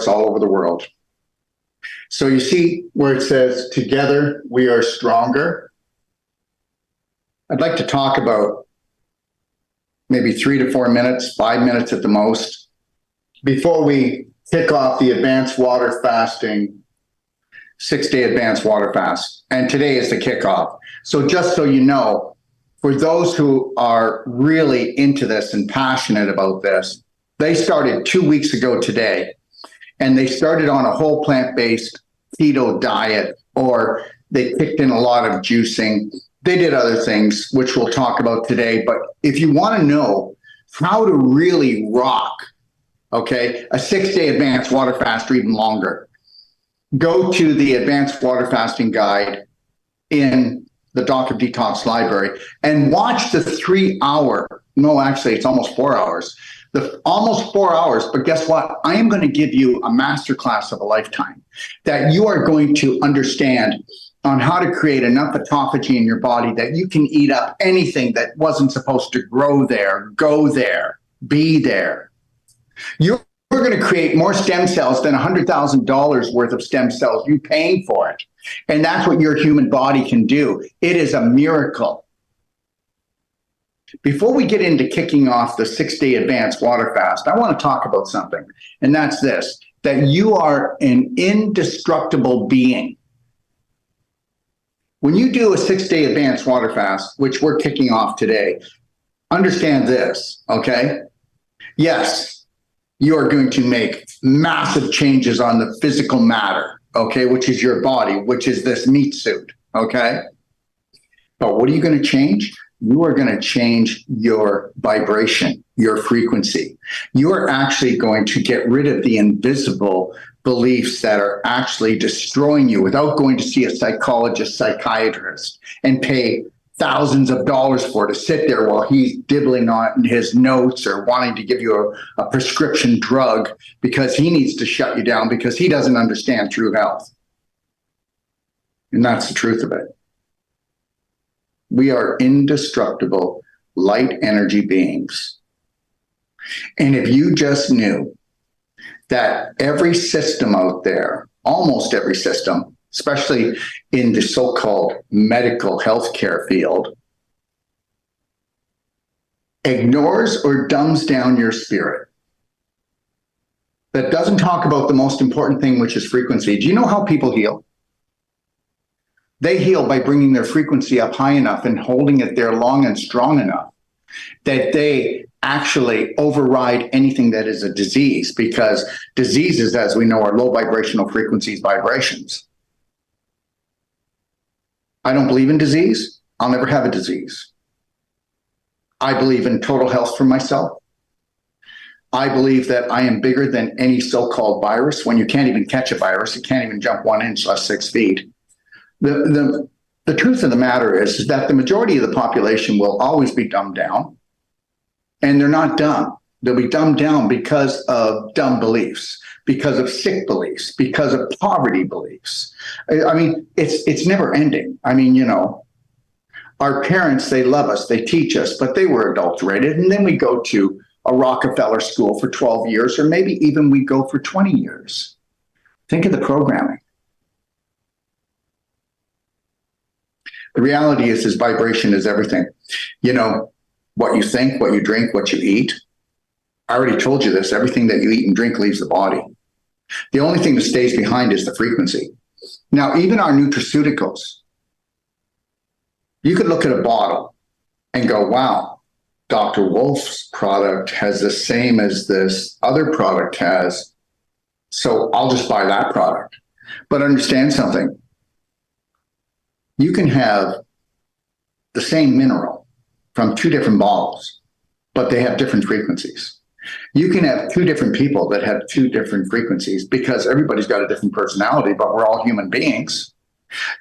all over the world. So you see where it says, together we are stronger. I'd like to talk about maybe 3 to 4 minutes, 5 minutes at the most, before we kick off the advanced water fasting, 6-day advanced water fast. And today is the kickoff. So just so you know, for those who are really into this and passionate about this, they started 2 weeks ago today, and they started on a whole plant-based keto diet, or they kicked in a lot of juicing. They did other things, which we'll talk about today. But if you want to know how to really rock, okay, a 6-day advanced water fast or even longer, go to the advanced water fasting guide in the Doc of Detox library and watch the 3-hour, no, actually it's almost 4 hours, almost 4 hours. But guess what? I am going to give you a masterclass of a lifetime that you are going to understand on how to create enough autophagy in your body that you can eat up anything that wasn't supposed to grow there, go there, be there. You're going to create more stem cells than $100,000 worth of stem cells, you paying for it. And that's what your human body can do. It is a miracle. Before we get into kicking off the 6-day advanced water fast, I want to talk about something, and that's this, that you are an indestructible being. When you do a 6-day advanced water fast, which we're kicking off today, understand this, okay? Yes, you are going to make massive changes on the physical matter, okay, which is your body, which is this meat suit, okay? But what are you going to change? You are going to change your vibration, your frequency. You are actually going to get rid of the invisible beliefs that are actually destroying you without going to see a psychologist, psychiatrist, and pay thousands of dollars for to sit there while he's dibbling on his notes or wanting to give you a prescription drug because he needs to shut you down because he doesn't understand true health. And that's the truth of it. We are indestructible light energy beings. And if you just knew that every system out there, almost every system, especially in the so-called medical healthcare field, ignores or dumbs down your spirit, that doesn't talk about the most important thing, which is frequency. Do you know how people heal? They heal by bringing their frequency up high enough and holding it there long and strong enough that they actually override anything that is a disease, because diseases, as we know, are low vibrational frequencies, vibrations. I don't believe in disease. I'll never have a disease. I believe in total health for myself. I believe that I am bigger than any so-called virus. When you can't even catch a virus, you can't even jump 1 inch less 6 feet. The truth of the matter is that the majority of the population will always be dumbed down, and they're not dumb. They'll be dumbed down because of dumb beliefs, because of sick beliefs, because of poverty beliefs. I mean, it's never ending. I mean, you know, our parents, they love us, they teach us, but they were adulterated. And then we go to a Rockefeller school for 12 years, or maybe even we go for 20 years. Think of the programming. The reality is vibration is everything. You know, what you think, what you drink, what you eat. I already told you this. Everything that you eat and drink leaves the body. The only thing that stays behind is the frequency. Now, even our nutraceuticals, you could look at a bottle and go, wow, Dr. Wolf's product has the same as this other product has, so I'll just buy that product. But understand something. You can have the same mineral from 2 different bottles, but they have different frequencies. You can have 2 different people that have 2 different frequencies because everybody's got a different personality, but we're all human beings.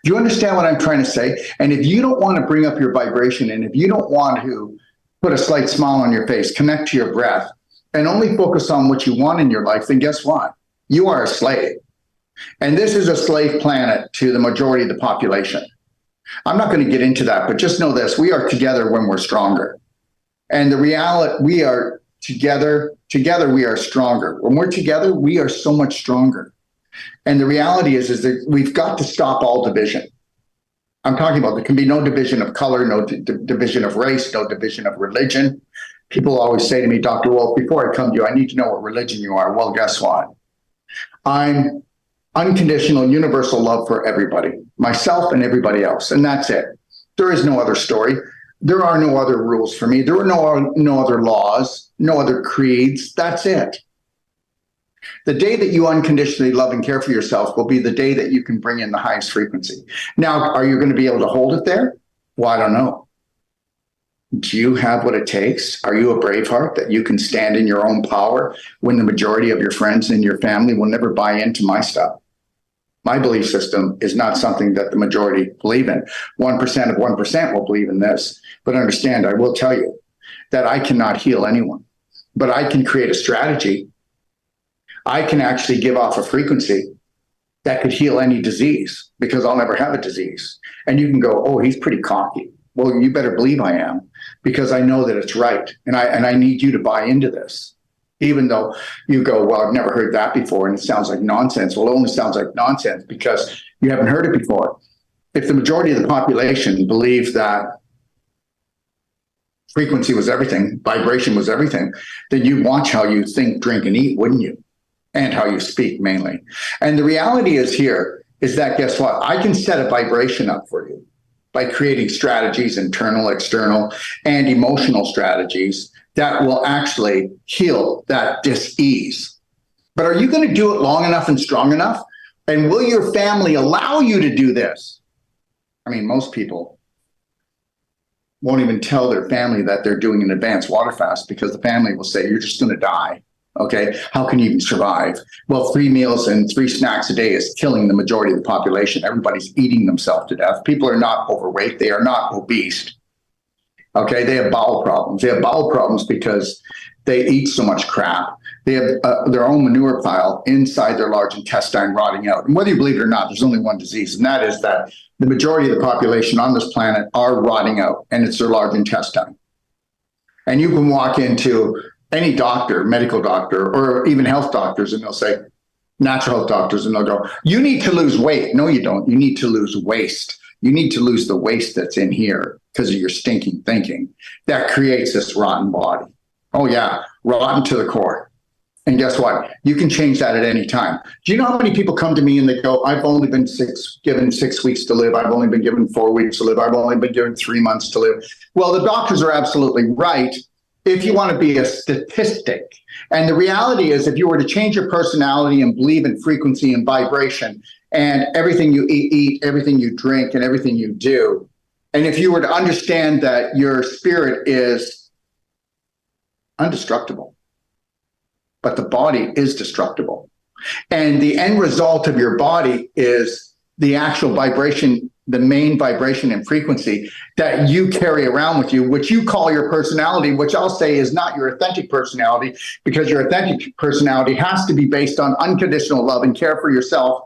Do you understand what I'm trying to say? And if you don't want to bring up your vibration, and if you don't want to put a slight smile on your face, connect to your breath, and only focus on what you want in your life, then guess what? You are a slave. And this is a slave planet to the majority of the population. I'm not going to get into that, but just know this, we are together when we're stronger. And the reality, we are together we are stronger. When we're together, we are so much stronger. And the reality is that we've got to stop all division. I'm talking about there can be no division of color, no division of race, no division of religion. People always say to me, Dr. Wolf, before I come to you, I need to know what religion you are. Well, guess what? I'm unconditional, universal love for everybody, myself and everybody else. And that's it. There is no other story. There are no other rules for me. There are no other laws, no other creeds. That's it. The day that you unconditionally love and care for yourself will be the day that you can bring in the highest frequency. Now, are you going to be able to hold it there? Well, I don't know. Do you have what it takes? Are you a Braveheart that you can stand in your own power when the majority of your friends and your family will never buy into my stuff? My belief system is not something that the majority believe in. 1% of 1% will believe in this. But understand, I will tell you that I cannot heal anyone, but I can create a strategy. I can actually give off a frequency that could heal any disease because I'll never have a disease. And you can go, oh, he's pretty cocky. Well, you better believe I am because I know that it's right. And I need you to buy into this. Even though you go, well, I've never heard that before and it sounds like nonsense. Well, it only sounds like nonsense because you haven't heard it before. If the majority of the population believes that frequency was everything, vibration was everything, then you'd watch how you think, drink, and eat, wouldn't you? And how you speak mainly. And the reality is here is that, guess what? I can set a vibration up for you by creating strategies, internal, external, and emotional strategies that will actually heal that dis-ease. But are you going to do it long enough and strong enough? And will your family allow you to do this? I mean, most people won't even tell their family that they're doing an advanced water fast because the family will say, you're just going to die. Okay, how can you even survive? Well, 3 meals and 3 snacks a day is killing the majority of the population. Everybody's eating themselves to death. People are not overweight. They are not obese. Okay, they have bowel problems. They have bowel problems because they eat so much crap. They have their own manure pile inside their large intestine rotting out. And whether you believe it or not, there's only one disease, and that is that the majority of the population on this planet are rotting out, and it's their large intestine. And you can walk into any doctor, medical doctor, or even health doctors, and they'll say, natural health doctors, and they'll go, you need to lose weight. No, you don't. You need to lose waste. You need to lose the waste that's in here because of your stinking thinking that creates this rotten body. Oh yeah, rotten to the core. And guess what? You can change that at any time. Do you know how many people come to me and they go, I've only been given 6 weeks to live. I've only been given 4 weeks to live. I've only been given 3 months to live. Well, the doctors are absolutely right if you want to be a statistic. And the reality is, if you were to change your personality and believe in frequency and vibration and everything you eat, everything you drink, and everything you do, and if you were to understand that your spirit is indestructible, but the body is destructible, and the end result of your body is the actual vibration, the main vibration and frequency that you carry around with you, which you call your personality, which I'll say is not your authentic personality, because your authentic personality has to be based on unconditional love and care for yourself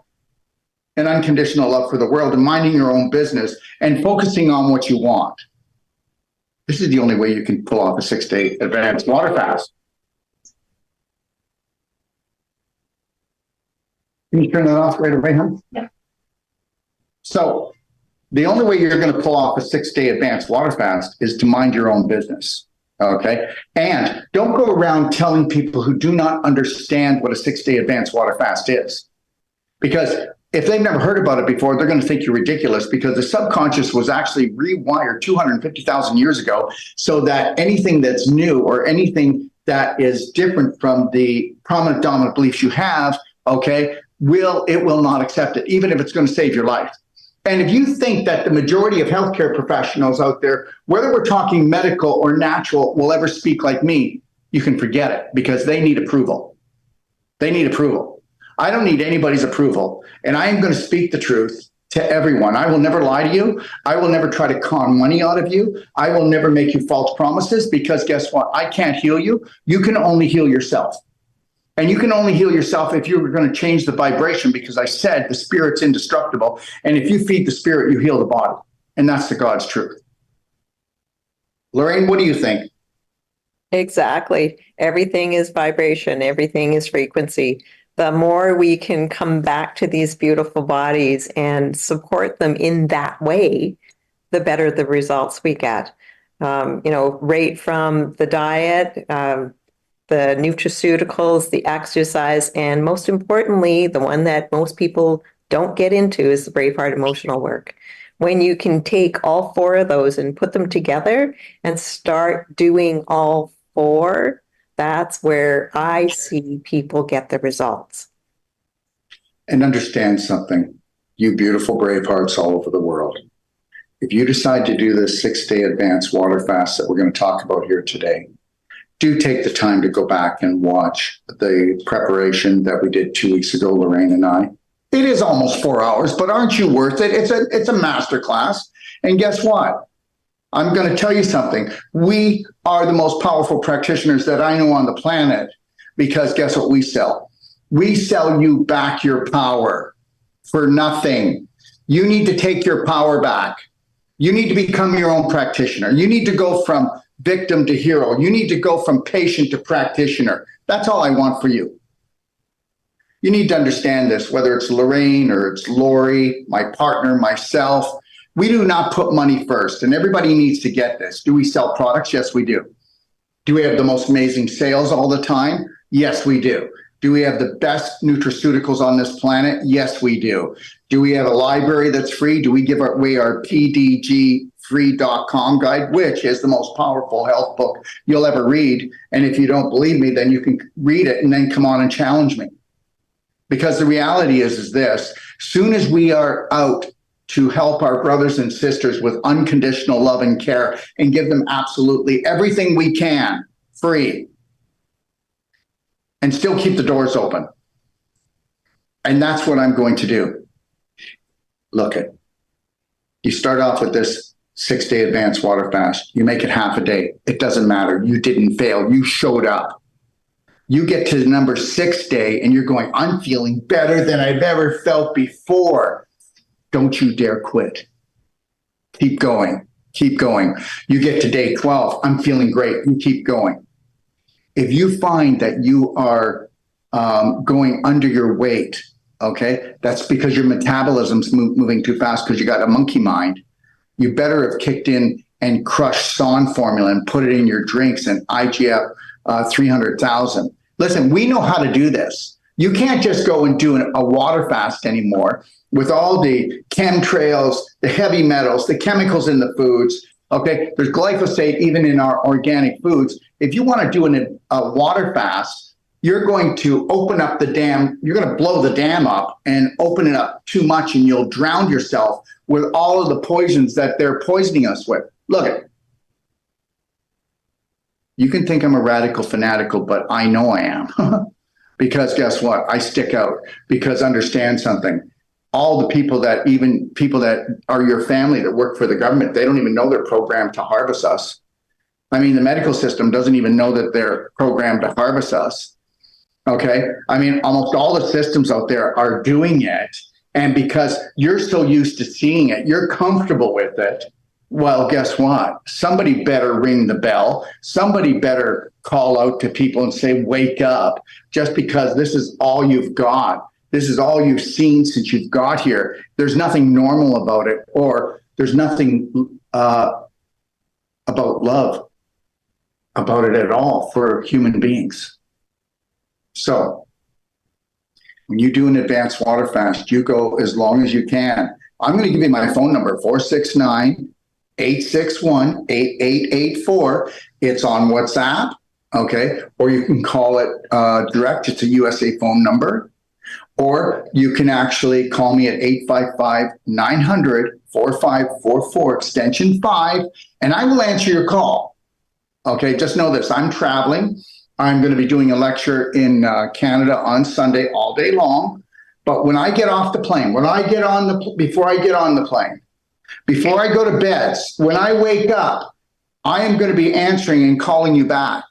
and unconditional love for the world and minding your own business and focusing on what you want. This is the only way you can pull off a 6-day advanced water fast. Can you turn that off right away, hon? Yeah. So the only way you're going to pull off a 6-day advanced water fast is to mind your own business. Okay. And don't go around telling people who do not understand what a 6-day advanced water fast is. Because if they've never heard about it before, they're going to think you're ridiculous, because the subconscious was actually rewired 250,000 years ago so that anything that's new or anything that is different from the prominent dominant beliefs you have, okay, it will not accept it, even if it's going to save your life. And if you think that the majority of healthcare professionals out there, whether we're talking medical or natural, will ever speak like me, you can forget it, because they need approval. They need approval. I don't need anybody's approval. And I am going to speak the truth to everyone. I will never lie to you. I will never try to con money out of you. I will never make you false promises, because guess what? I can't heal you. You can only heal yourself. And you can only heal yourself if you're going to change the vibration, because I said the spirit's indestructible. And if you feed the spirit, you heal the body. And that's the God's truth. Lorraine, what do you think? Exactly. Everything is vibration, everything is frequency. The more we can come back to these beautiful bodies and support them in that way, the better the results we get. Right from the diet, the nutraceuticals, the exercise, and most importantly, the one that most people don't get into is the Braveheart emotional work. When you can take all four of those and put them together and start doing all four, that's where I see people get the results. And understand something, you beautiful brave hearts all over the world. If you decide to do this 6-day advanced water fast that we're going to talk about here today, do take the time to go back and watch the preparation that we did 2 weeks ago, Lorraine and I. It is almost 4 hours, but aren't you worth it? It's a master class. And guess what? I'm going to tell you something. We are the most powerful practitioners that I know on the planet, because guess what we sell? We sell you back your power for nothing. You need to take your power back. You need to become your own practitioner. You need to go from victim to hero. You need to go from patient to practitioner. That's all I want for you. You need to understand this, whether it's Lorraine or it's Lori, my partner, myself. We do not put money first, and everybody needs to get this. Do we sell products? Yes, we do. Do we have the most amazing sales all the time? Yes, we do. Do we have the best nutraceuticals on this planet? Yes, we do. Do we have a library that's free? Do we give away our pdgfree.com guide, which is the most powerful health book you'll ever read? And if you don't believe me, then you can read it and then come on and challenge me. Because the reality is this: soon as we are out to help our brothers and sisters with unconditional love and care and give them absolutely everything we can free, and still keep the doors open. And that's what I'm going to do. Look it. You start off with this 6-day advanced water fast. You make it half a day. It doesn't matter. You didn't fail. You showed up. You get to the number 6 day and you're going, I'm feeling better than I've ever felt before. Don't you dare quit. Keep going. Keep going. You get to day 12. I'm feeling great. You keep going. If you find that you are going under your weight, okay, that's because your metabolism's moving too fast because you got a monkey mind. You better have kicked in and crushed SON formula and put it in your drinks and IGF 300,000. Listen, we know how to do this. You can't just go and do a water fast anymore with all the chemtrails, the heavy metals, the chemicals in the foods. Okay, there's glyphosate even in our organic foods. If you want to do a water fast, you're going to open up the dam. You're going to blow the dam up and open it up too much, and you'll drown yourself with all of the poisons that they're poisoning us with. Look at it. You can think I'm a radical fanatical, but I know I am. Because guess what? I stick out. Because understand something. All the people that are your family that work for the government, they don't even know they're programmed to harvest us. I mean, the medical system doesn't even know that they're programmed to harvest us. Okay? I mean, almost all the systems out there are doing it. And because you're so used to seeing it, you're comfortable with it. Well, guess what? Somebody better ring the bell. Somebody better call out to people and say, wake up, just because this is all you've got. This is all you've seen since you've got here. There's nothing normal about it, or there's nothing about love about it at all for human beings. So when you do an advanced water fast, you go as long as you can. I'm going to give you my phone number, 469-861-8884. It's on WhatsApp, okay? Or you can call it direct. It's a USA phone number. Or you can actually call me at 855-900-4544, extension 5, and I will answer your call. Okay, just know this. I'm traveling. I'm going to be doing a lecture in Canada on Sunday all day long. But when I get off the plane, before I get on the plane, before I go to bed, when I wake up, I am going to be answering and calling you back.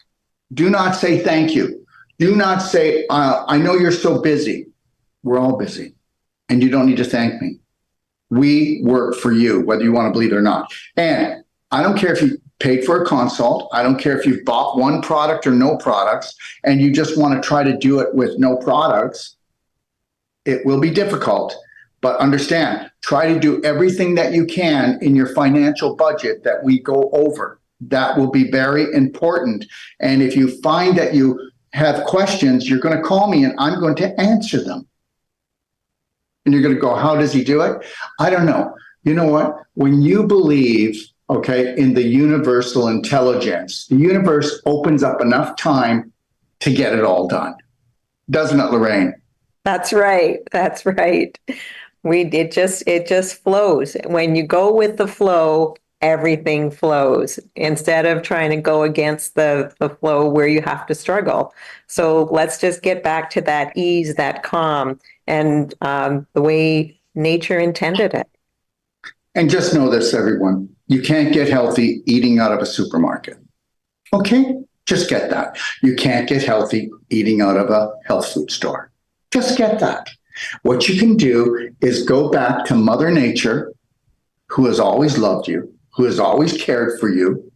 Do not say thank you. Do not say, I know you're so busy. We're all busy, and you don't need to thank me. We work for you, whether you want to believe it or not. And I don't care if you paid for a consult. I don't care if you've bought one product or no products, and you just want to try to do it with no products. It will be difficult, but understand, try to do everything that you can in your financial budget that we go over. That will be very important. And if you find that you have questions, you're going to call me and I'm going to answer them. And you're going to go, how does he do it? I don't know. You know what? When you believe, okay, in the universal intelligence, the universe opens up enough time to get it all done. Doesn't it, Lorraine? That's right. That's right. It just flows. When you go with the flow, everything flows instead of trying to go against the flow where you have to struggle. So let's just get back to that ease, that calm, and the way nature intended it. And just know this, everyone. You can't get healthy eating out of a supermarket. Okay? Just get that. You can't get healthy eating out of a health food store. Just get that. What you can do is go back to Mother Nature, who has always loved you, who has always cared for you.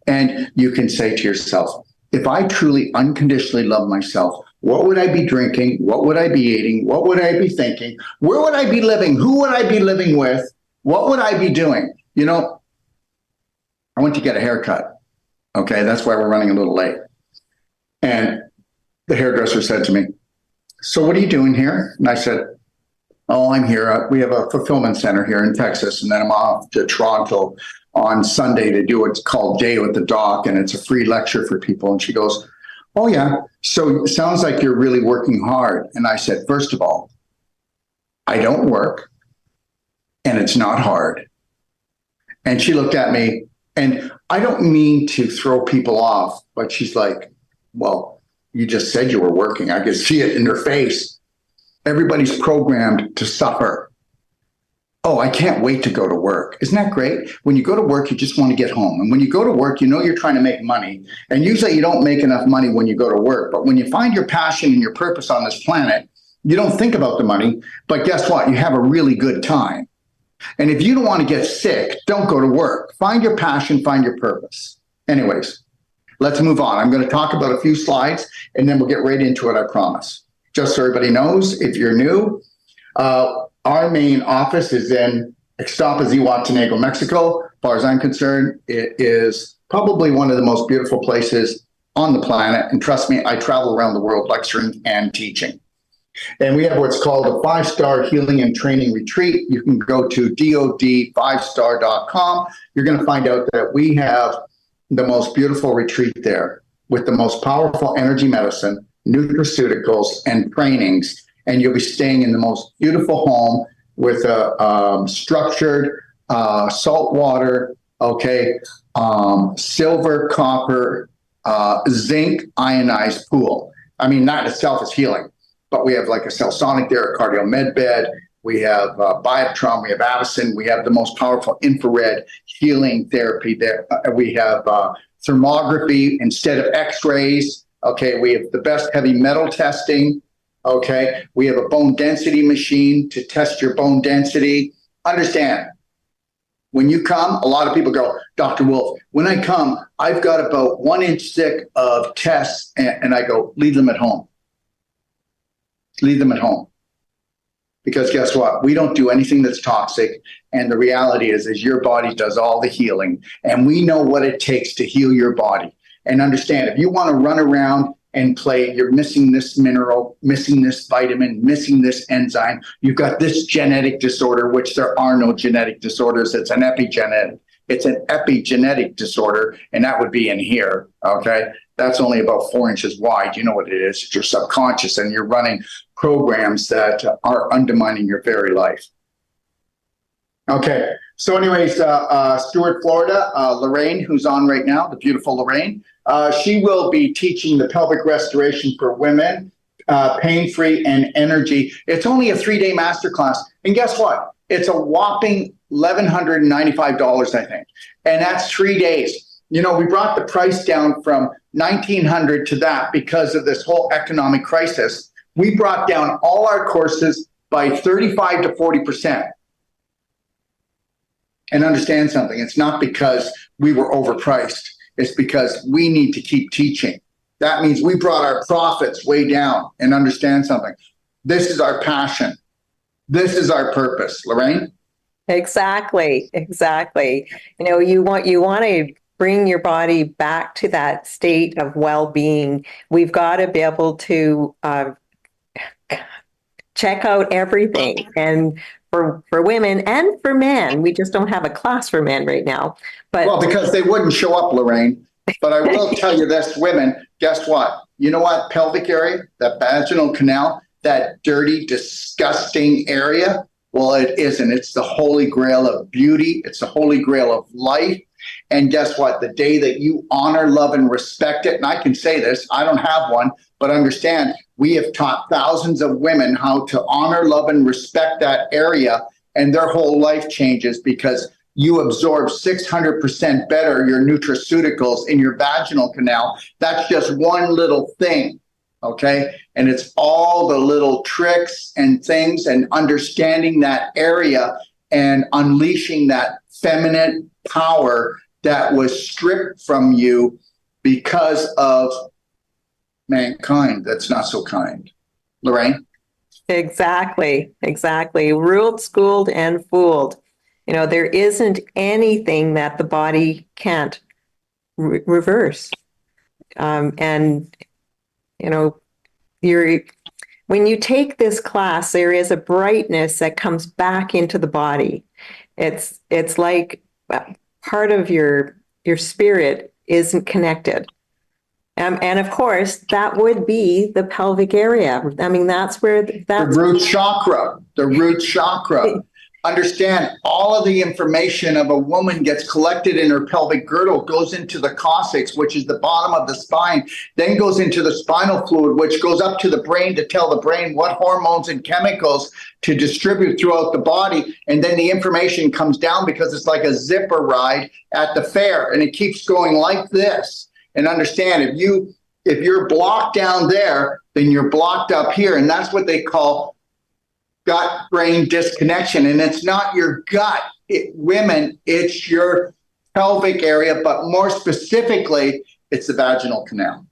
And you can say to yourself, if I truly unconditionally love myself, what would I be drinking? What would I be eating? What would I be thinking? Where would I be living? Who would I be living with? What would I be doing? You know, I went to get a haircut. Okay, that's why we're running a little late. And the hairdresser said to me, so what are you doing here? And I said, oh, I'm here. We have a fulfillment center here in Texas, and then I'm off to Toronto on Sunday to do what's called Day with the Doc, and it's a free lecture for people. And she goes, oh, yeah, so it sounds like you're really working hard. And I said, first of all, I don't work, and it's not hard. And she looked at me, and I don't mean to throw people off, but she's like, well, you just said you were working. I could see it in her face. Everybody's programmed to suffer. Oh, I can't wait to go to work. Isn't that great? When you go to work, you just want to get home. And when you go to work, you know you're trying to make money. And usually you don't make enough money when you go to work. But when you find your passion and your purpose on this planet, you don't think about the money. But guess what? You have a really good time. And if you don't want to get sick, don't go to work. Find your passion, find your purpose. Anyways, let's move on. I'm going to talk about a few slides, and then we'll get right into it, I promise. Just so everybody knows, if you're new, our main office is in Ixtapa, Zihuatanejo, Mexico. As far as I'm concerned, it is probably one of the most beautiful places on the planet. And trust me, I travel around the world lecturing and teaching. And we have what's called a 5-star healing and training retreat. You can go to dod5star.com. You're going to find out that we have the most beautiful retreat there with the most powerful energy medicine, nutraceuticals, and trainings. And you'll be staying in the most beautiful home with a structured salt water, okay, silver, copper, zinc ionized pool. I mean, that itself is healing, but we have like a Cellsonic there, a cardio med bed. We have Bioptron, we have Avicen, we have the most powerful infrared healing therapy there. We have thermography instead of x-rays. Okay, we have the best heavy metal testing. Okay, we have a bone density machine to test your bone density. Understand, when you come, a lot of people go, Dr. Wolf, when I come, I've got about 1 inch thick of tests, and I go, leave them at home. Leave them at home. Because guess what? We don't do anything that's toxic. And the reality is your body does all the healing. And we know what it takes to heal your body. And understand, if you want to run around and play, you're missing this mineral, missing this vitamin, missing this enzyme, you've got this genetic disorder, which there are no genetic disorders. It's an epigenetic. It's an epigenetic disorder, and that would be in here, okay? That's only about 4 inches wide. You know what it is. It's your subconscious, and you're running programs that are undermining your very life. Okay, so anyways, Stuart, Florida, Lorraine, who's on right now, the beautiful Lorraine, she will be teaching the pelvic restoration for women, pain-free and energy. It's only a 3-day masterclass. And guess what? It's a whopping $1,195, I think. And that's 3 days. You know, we brought the price down from $1,900 to that because of this whole economic crisis. We brought down all our courses by 35 to 40%. And understand something, it's not because we were overpriced. It's because we need to keep teaching. That means we brought our profits way down. And understand something. This is our passion. This is our purpose, Lorraine. Exactly, exactly. You want to bring your body back to that state of well-being. We've got to be able to check out everything. And for women and for men, we just don't have a class for men right now. But Well, because they wouldn't show up, Lorraine. But I will tell you this, women, guess what? You know what? Pelvic area, that vaginal canal, that dirty, disgusting area. Well, it isn't. It's the holy grail of beauty. It's the holy grail of life. And guess what? The day that you honor, love, and respect it, and I can say this, I don't have one, but understand, we have taught thousands of women how to honor, love, and respect that area, and their whole life changes because you absorb 600% better your nutraceuticals in your vaginal canal. That's just one little thing, okay? And it's all the little tricks and things and understanding that area and unleashing that feminine power that was stripped from you because of mankind that's not so kind. Lorraine? exactly, exactly. Ruled, schooled, and fooled. There isn't anything that the body can't reverse. And, you're when you take this class, there is a brightness that comes back into the body. It's like part of your spirit isn't connected. And of course, that would be the pelvic area. I mean, that's where that's the root chakra. The root chakra. Understand, all of the information of a woman gets collected in her pelvic girdle, goes into the coccyx, which is the bottom of the spine, then goes into the spinal fluid, which goes up to the brain to tell the brain what hormones and chemicals to distribute throughout the body. And then the information comes down because it's like a zipper ride at the fair, and it keeps going like this. And understand, if you're blocked down there, then you're blocked up here, and that's what they call gut-brain disconnection. And it's not your gut, women, it's your pelvic area, but more specifically, it's the vaginal canal.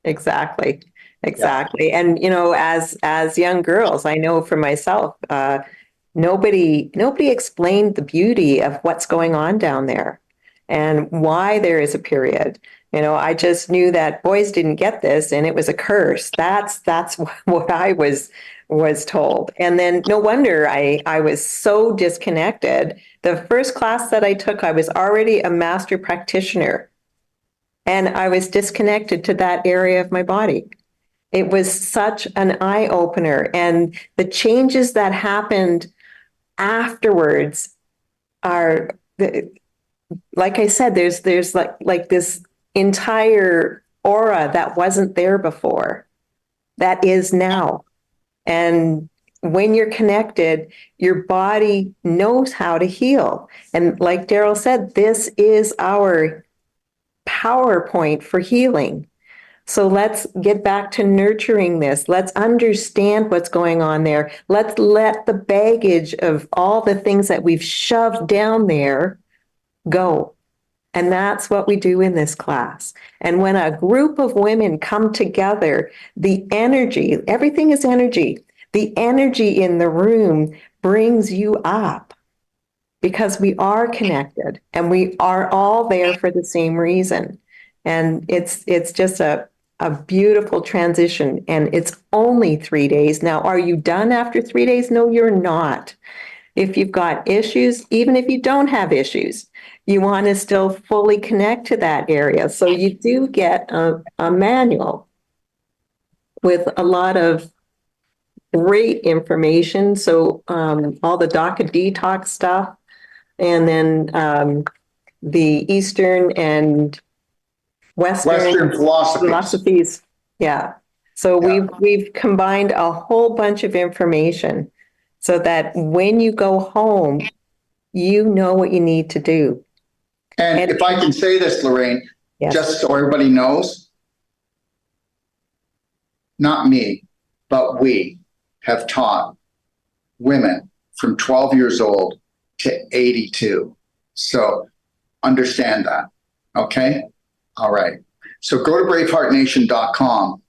exactly, exactly. Yeah. And as young girls, I know for myself, nobody explained the beauty of what's going on down there and why there is a period. I just knew that boys didn't get this and it was a curse. That's what I was told. And then no wonder I was so disconnected. The first class that I took, I was already a master practitioner and I was disconnected to that area of my body. It was such an eye opener, and the changes that happened afterwards are, like I said, there's like this entire aura that wasn't there before that is now. And when you're connected, your body knows how to heal. And like Daryl said, this is our PowerPoint for healing. So let's get back to nurturing this. Let's understand what's going on there. Let's let the baggage of all the things that we've shoved down there go. And that's what we do in this class. And when a group of women come together, the energy, everything is energy. The energy in the room brings you up because we are connected and we are all there for the same reason. And it's just a beautiful transition. And it's only 3 days. Now, are you done after 3 days? No, you're not. If you've got issues, even if you don't have issues, you want to still fully connect to that area. So you do get a manual with a lot of great information. So all the DACA detox stuff, and then the Eastern and Western philosophies. Yeah. So we've combined a whole bunch of information so that when you go home, you know what you need to do. And if I can say this, Lorraine, yes, just so everybody knows, not me, but we have taught women from 12 years old to 82. So understand that. Okay. All right. So go to braveheartnation.com,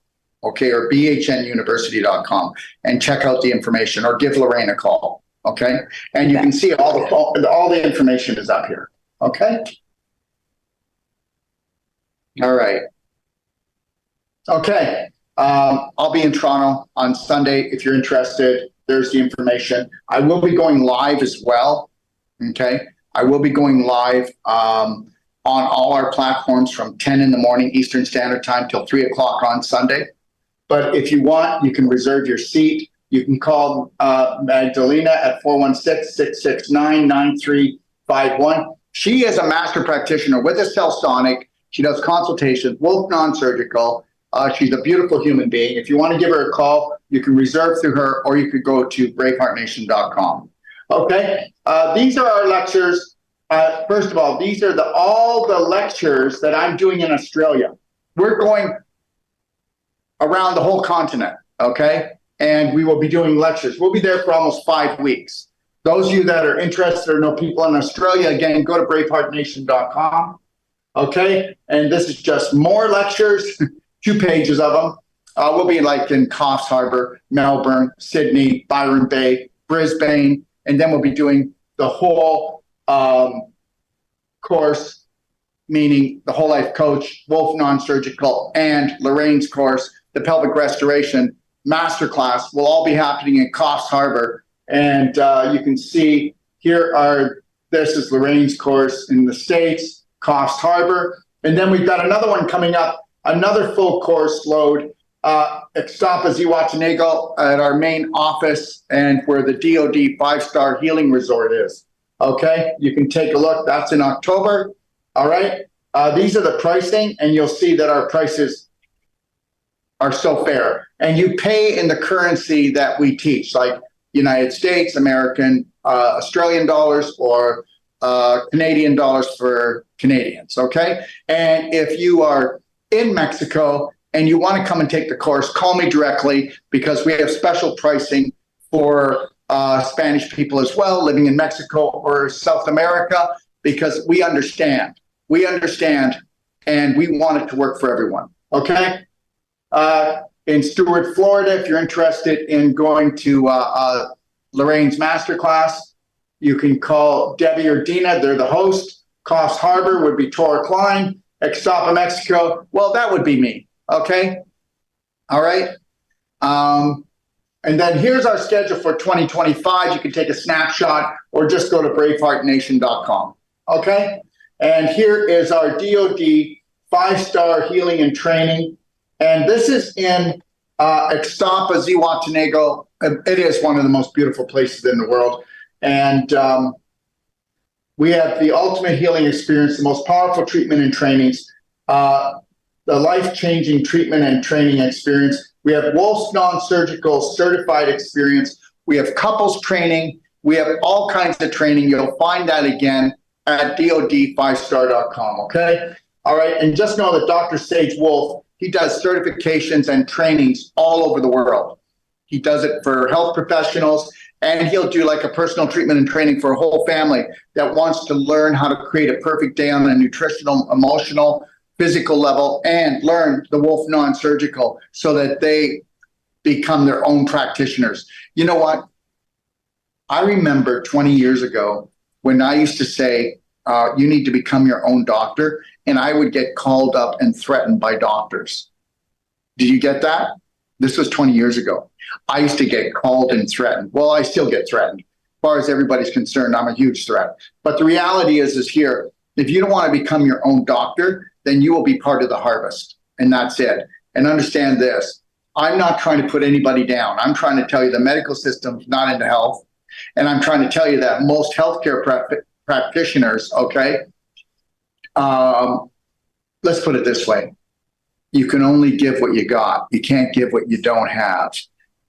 okay, or bhnuniversity.com and check out the information, or give Lorraine a call. Okay. And you can see all the information is up here. Okay. All right. Okay. I'll be in Toronto on Sunday. If you're interested, there's the information. I will be going live as well. Okay. I will be going live on all our platforms from 10 in the morning Eastern Standard Time till 3 o'clock on Sunday. But if you want, you can reserve your seat. You can call Magdalena at 416-669-9351. She is a master practitioner with a Cellsonic. She does consultations, Wolf non-surgical. She's a beautiful human being. If you want to give her a call, you can reserve through her, or you could go to braveheartnation.com. Okay, these are our lectures. First of all, these are all the lectures that I'm doing in Australia. We're going around the whole continent, okay? And we will be doing lectures. We'll be there for almost 5 weeks. Those of you that are interested or know people in Australia, again, go to braveheartnation.com, okay? And this is just more lectures, 2 pages of them. We'll be like in Coffs Harbour, Melbourne, Sydney, Byron Bay, Brisbane, and then we'll be doing the whole course, meaning the Whole Life Coach, Wolf Non-Surgical, and Lorraine's course, the Pelvic Restoration Masterclass, will all be happening in Coffs Harbour. And you can see this is Lorraine's course in the States, Coffs Harbour. And then we've got another one coming up, another full course load, Extapa Zihuatanejo at our main office, and where the DoD 5-star healing resort is. Okay, you can take a look. That's in October. All right. These are the pricing, and you'll see that our prices are so fair. And you pay in the currency that we teach, like United States, American, Australian dollars, or Canadian dollars for Canadians. Okay. And if you are in Mexico and you want to come and take the course, call me directly, because we have special pricing for Spanish people as well, living in Mexico or South America, because we understand, and we want it to work for everyone. Okay. In Stewart, Florida, if you're interested in going to Lorraine's masterclass, you can call Debbie or Dina. They're the host. Coffs Harbour would be Tora Klein. Extapa, Mexico, well, that would be me. Okay. All right. And then here's our schedule for 2025. You can take a snapshot or just go to braveheartnation.com. Okay. And here is our DoD 5-star healing and training. And this is in Extapa Zihuatanejo. It is one of the most beautiful places in the world. And we have the ultimate healing experience, the most powerful treatment and trainings, the life-changing treatment and training experience. We have Wolf's non-surgical certified experience. We have couples training. We have all kinds of training. You'll find that again at DoD5star.com, okay? All right, and just know that Dr. Sage Wolf, he does certifications and trainings all over the world. He does it for health professionals, and he'll do like a personal treatment and training for a whole family that wants to learn how to create a perfect day on a nutritional, emotional, physical level, and learn the Wolf non-surgical so that they become their own practitioners. You know what? I remember 20 years ago when I used to say, you need to become your own doctor, and I would get called up and threatened by doctors. Did you get that? This was 20 years ago. I used to get called and threatened. Well, I still get threatened. As far as everybody's concerned, I'm a huge threat. But the reality is here, if you don't want to become your own doctor, then you will be part of the harvest. And that's it. And understand this. I'm not trying to put anybody down. I'm trying to tell you the medical system's not into health. And I'm trying to tell you that most healthcare practitioners, okay, let's put it this way. You can only give what you got. You can't give what you don't have.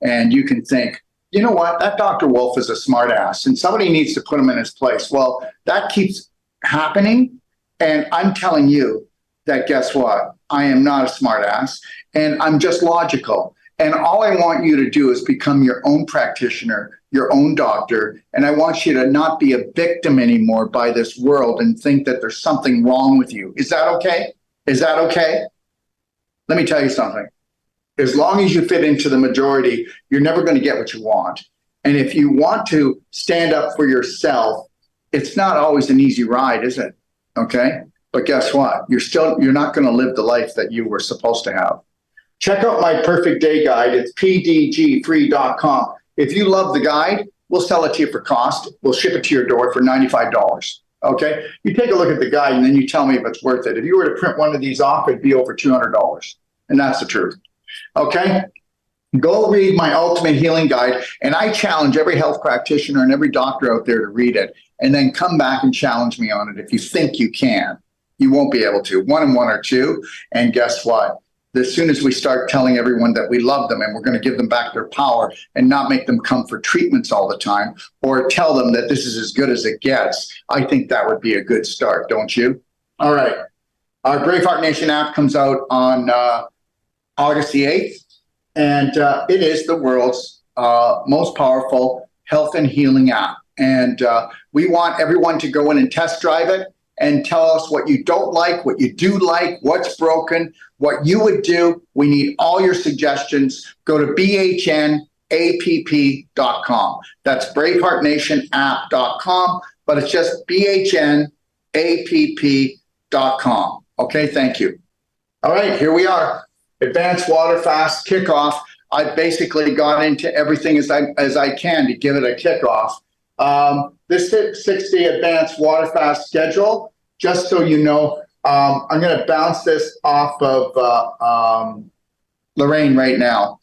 And you can think, you know what, that Dr. Wolf is a smart ass and somebody needs to put him in his place. Well, that keeps happening. And I'm telling you that, guess what? I am not a smart ass, and I'm just logical. And all I want you to do is become your own practitioner, your own doctor. And I want you to not be a victim anymore by this world and think that there's something wrong with you. Is that okay? Is that okay? Let me tell you something. As long as you fit into the majority, you're never going to get what you want. And if you want to stand up for yourself, it's not always an easy ride, is it? Okay? But guess what? You're not going to live the life that you were supposed to have. Check out my perfect day guide. It's pdgfree.com. If you love the guide, we'll sell it to you for cost. We'll ship it to your door for $95. Okay? You take a look at the guide and then you tell me if it's worth it. If you were to print one of these off, it'd be over $200. And that's the truth. Okay? Go read my Ultimate Healing Guide. And I challenge every health practitioner and every doctor out there to read it. And then come back and challenge me on it if you think you can. You won't be able to. 1 and 1 are 2. And guess what? As soon as we start telling everyone that we love them and we're going to give them back their power and not make them come for treatments all the time or tell them that this is as good as it gets, I think that would be a good start, don't you? All right. Our Braveheart Nation app comes out on August the 8th, and it is the world's most powerful health and healing app. And we want everyone to go in and test drive it and tell us what you don't like, what you do like, what's broken, what you would do. We need all your suggestions. Go to bhnapp.com. That's braveheartnationapp.com, but it's just bhnapp.com. Okay, thank you. All right, here we are. Advanced Water Fast Kickoff. I've basically gone into everything as I can to give it a kickoff. This 6-day advanced water fast schedule, just so you know, I'm going to bounce this off of Lorraine right now.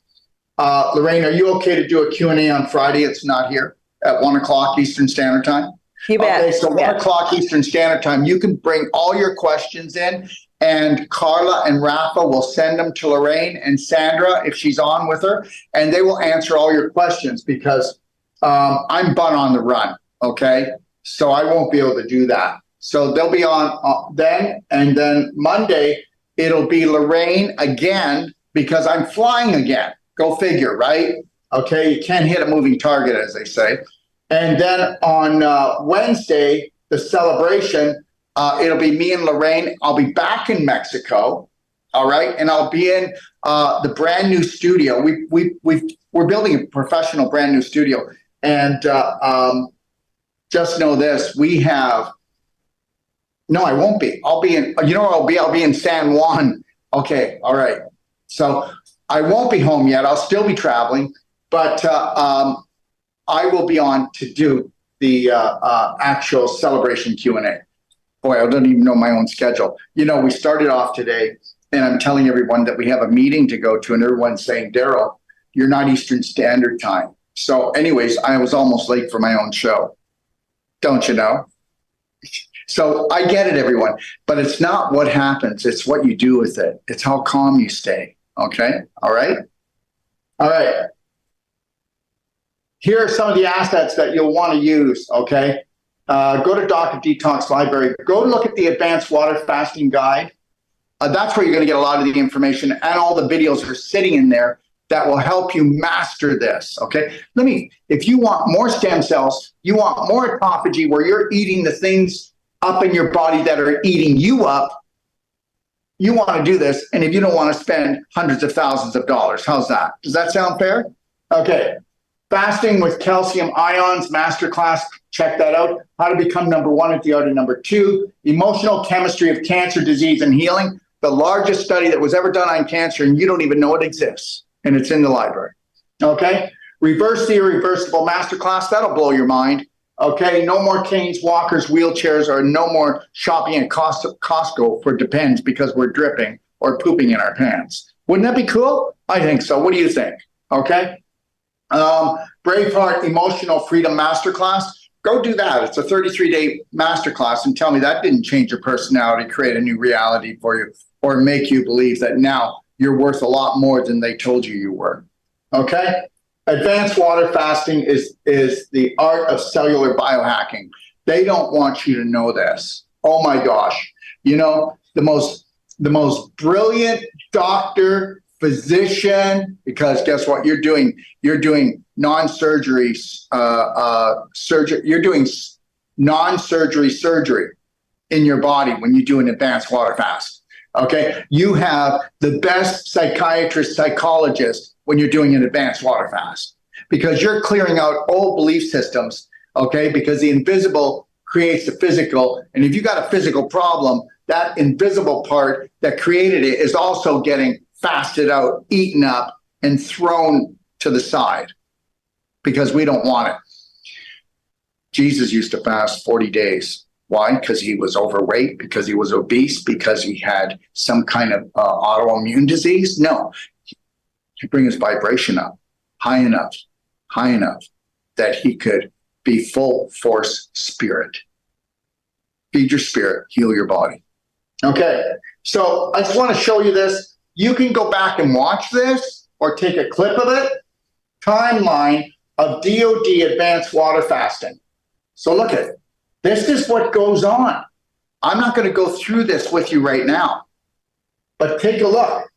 Lorraine, are you okay to do a Q&A on Friday? It's not here at 1 o'clock Eastern Standard Time. You bet. Okay, so 1 o'clock Eastern Standard Time, you can bring all your questions in, and Carla and Rafa will send them to Lorraine and Sandra if she's on with her, and they will answer all your questions because I'm butt on the run, okay? So I won't be able to do that. So they'll be on then, and then Monday, it'll be Lorraine again because I'm flying again. Go figure, right? Okay, you can't hit a moving target, as they say. And then on Wednesday, the celebration, it'll be me and Lorraine. I'll be back in Mexico, all right? And I'll be in the brand new studio. We're building a professional brand new studio. And just know this, we have, no, I won't be. I'll be in, you know where I'll be? I'll be in San Juan. Okay, all right. So I won't be home yet. I'll still be traveling, but I will be on to do the actual celebration Q&A. Boy, I don't even know my own schedule. You know, we started off today, and I'm telling everyone that we have a meeting to go to, and everyone's saying, Daryl, you're not Eastern Standard Time. So anyways, I was almost late for my own show. Don't you know? So I get it, everyone, but it's not what happens. It's what you do with it. It's how calm you stay. Okay. All right. All right. Here are some of the assets that you'll want to use. Okay. Go to Dr. Detox Library. Go look at the Advanced Water Fasting Guide. That's where you're going to get a lot of the information, and all the videos are sitting in there that will help you master this, okay? If you want more stem cells, you want more autophagy where you're eating the things up in your body that are eating you up, you want to do this, and if you don't want to spend hundreds of thousands of dollars, how's that? Does that sound fair? Okay. Fasting with calcium ions masterclass, check that out. How to become #1 at the art of #2. Emotional chemistry of cancer, disease, and healing. The largest study that was ever done on cancer, and you don't even know it exists. And it's in the library. Okay? Reverse the Irreversible masterclass. That'll blow your mind. Okay? No more canes, walkers, wheelchairs, or no more shopping at Costco for Depends because we're dripping or pooping in our pants. Wouldn't that be cool? I think so. What do you think? Okay? Braveheart Emotional Freedom Masterclass. Go do that. It's a 33-day masterclass, and tell me that didn't change your personality, create a new reality for you, or make you believe that now you're worth a lot more than they told you were. Okay? Advanced water fasting is the art of cellular biohacking. They don't want you to know this. Oh my gosh. You know, the most brilliant doctor, physician, because guess what you're doing? You're doing non-surgery surgery. You're doing non-surgery surgery in your body when you do an advanced water fast. Okay, you have the best psychiatrist, psychologist when you're doing an advanced water fast, because you're clearing out old belief systems. Okay, because the invisible creates the physical, and if you got a physical problem, that invisible part that created it is also getting fasted out, eaten up, and thrown to the side because we don't want it. Jesus used to fast 40 days. Why? Because he was overweight, because he was obese, because he had some kind of autoimmune disease? No. He bring his vibration up high enough that he could be full force spirit. Feed your spirit, heal your body. Okay, so I just want to show you this. You can go back and watch this or take a clip of it. Timeline of DOD advanced water fasting. So look at it. This is what goes on. I'm not going to go through this with you right now, but take a look.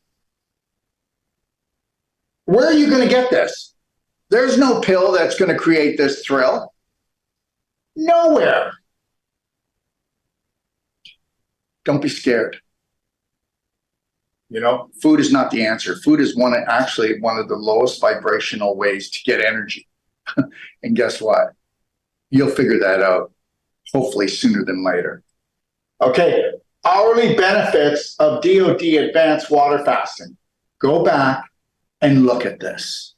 Where are you going to get this? There's no pill that's going to create this thrill. Nowhere. Don't be scared. You know, food is not the answer. Food is actually one of the lowest vibrational ways to get energy. And guess what? You'll figure that out, hopefully sooner than later. Okay, hourly benefits of DOD advanced water fasting. Go back and look at this.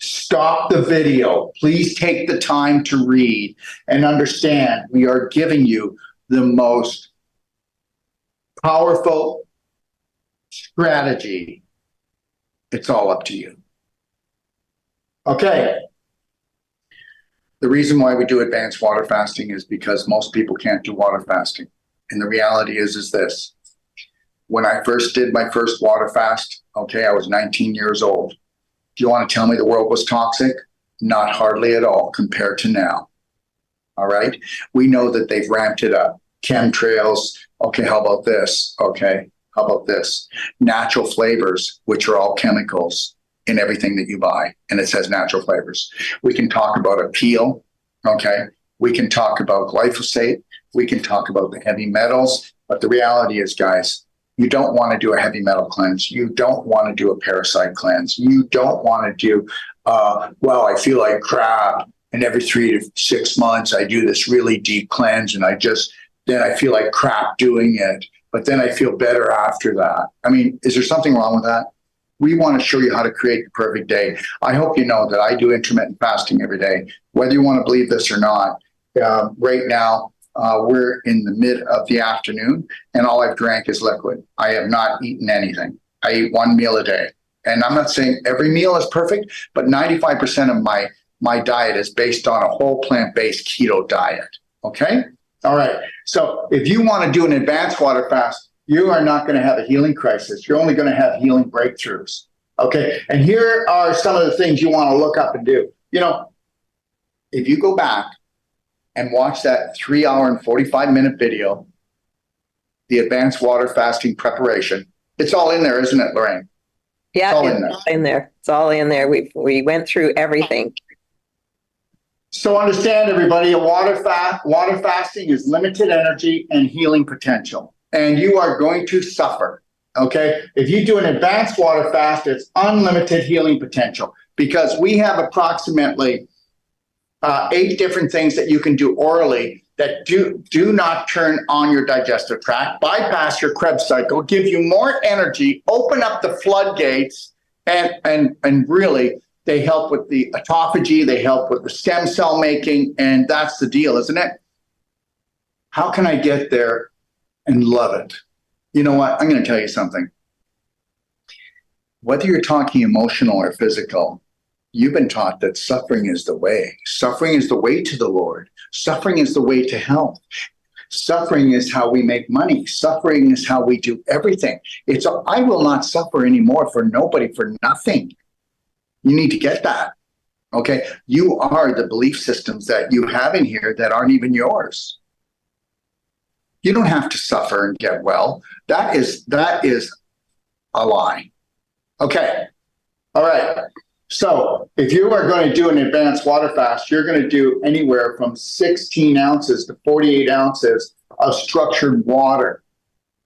Stop the video. Please take the time to read and understand we are giving you the most powerful strategy. It's all up to you. Okay. The reason why we do advanced water fasting is because most people can't do water fasting. And the reality is this. When I first did my first water fast, okay, I was 19 years old. Do you want to tell me the world was toxic? Not hardly at all compared to now. All right. We know that they've ramped it up. Chemtrails. Okay. How about this? Okay. How about this? Natural flavors, which are all chemicals in everything that you buy. And it says natural flavors. We can talk about a peel. Okay. We can talk about glyphosate. We can talk about the heavy metals. But the reality is, guys, you don't want to do a heavy metal cleanse. You don't want to do a parasite cleanse. You don't want to do, well, I feel like crap. And every 3 to 6 months, I do this really deep cleanse. And then I feel like crap doing it. But then I feel better after that. I mean, is there something wrong with that? We want to show you how to create the perfect day. I hope you know that I do intermittent fasting every day. Whether you want to believe this or not, right now, we're in the mid of the afternoon, and all I've drank is liquid. I have not eaten anything. I eat one meal a day. And I'm not saying every meal is perfect, but 95% of my diet is based on a whole plant-based keto diet. Okay? All right. So if you want to do an advanced water fast, you are not going to have a healing crisis. You're only going to have healing breakthroughs. Okay? And here are some of the things you want to look up and do. You know, if you go back and watch that 3-hour and 45-minute video, the advanced water fasting preparation. It's all in there, isn't it, Lorraine? Yeah, it's all in there. It's all in there. We went through everything. So understand, everybody, water fasting is limited energy and healing potential. And you are going to suffer, okay? If you do an advanced water fast, it's unlimited healing potential, because we have approximately 8 different things that you can do orally that do not turn on your digestive tract, bypass your Krebs cycle, give you more energy, open up the floodgates, and really they help with the autophagy, they help with the stem cell making, and that's the deal, isn't it? How can I get there and love it? You know what? I'm going to tell you something. Whether you're talking emotional or physical, you've been taught that suffering is the way. Suffering is the way to the Lord. Suffering is the way to health. Suffering is how we make money. Suffering is how we do everything. I will not suffer anymore for nobody, for nothing. You need to get that. Okay? You are the belief systems that you have in here that aren't even yours. You don't have to suffer and get well. That is a lie. Okay. All right. So if you are going to do an advanced water fast, you're going to do anywhere from 16 ounces to 48 ounces of structured water.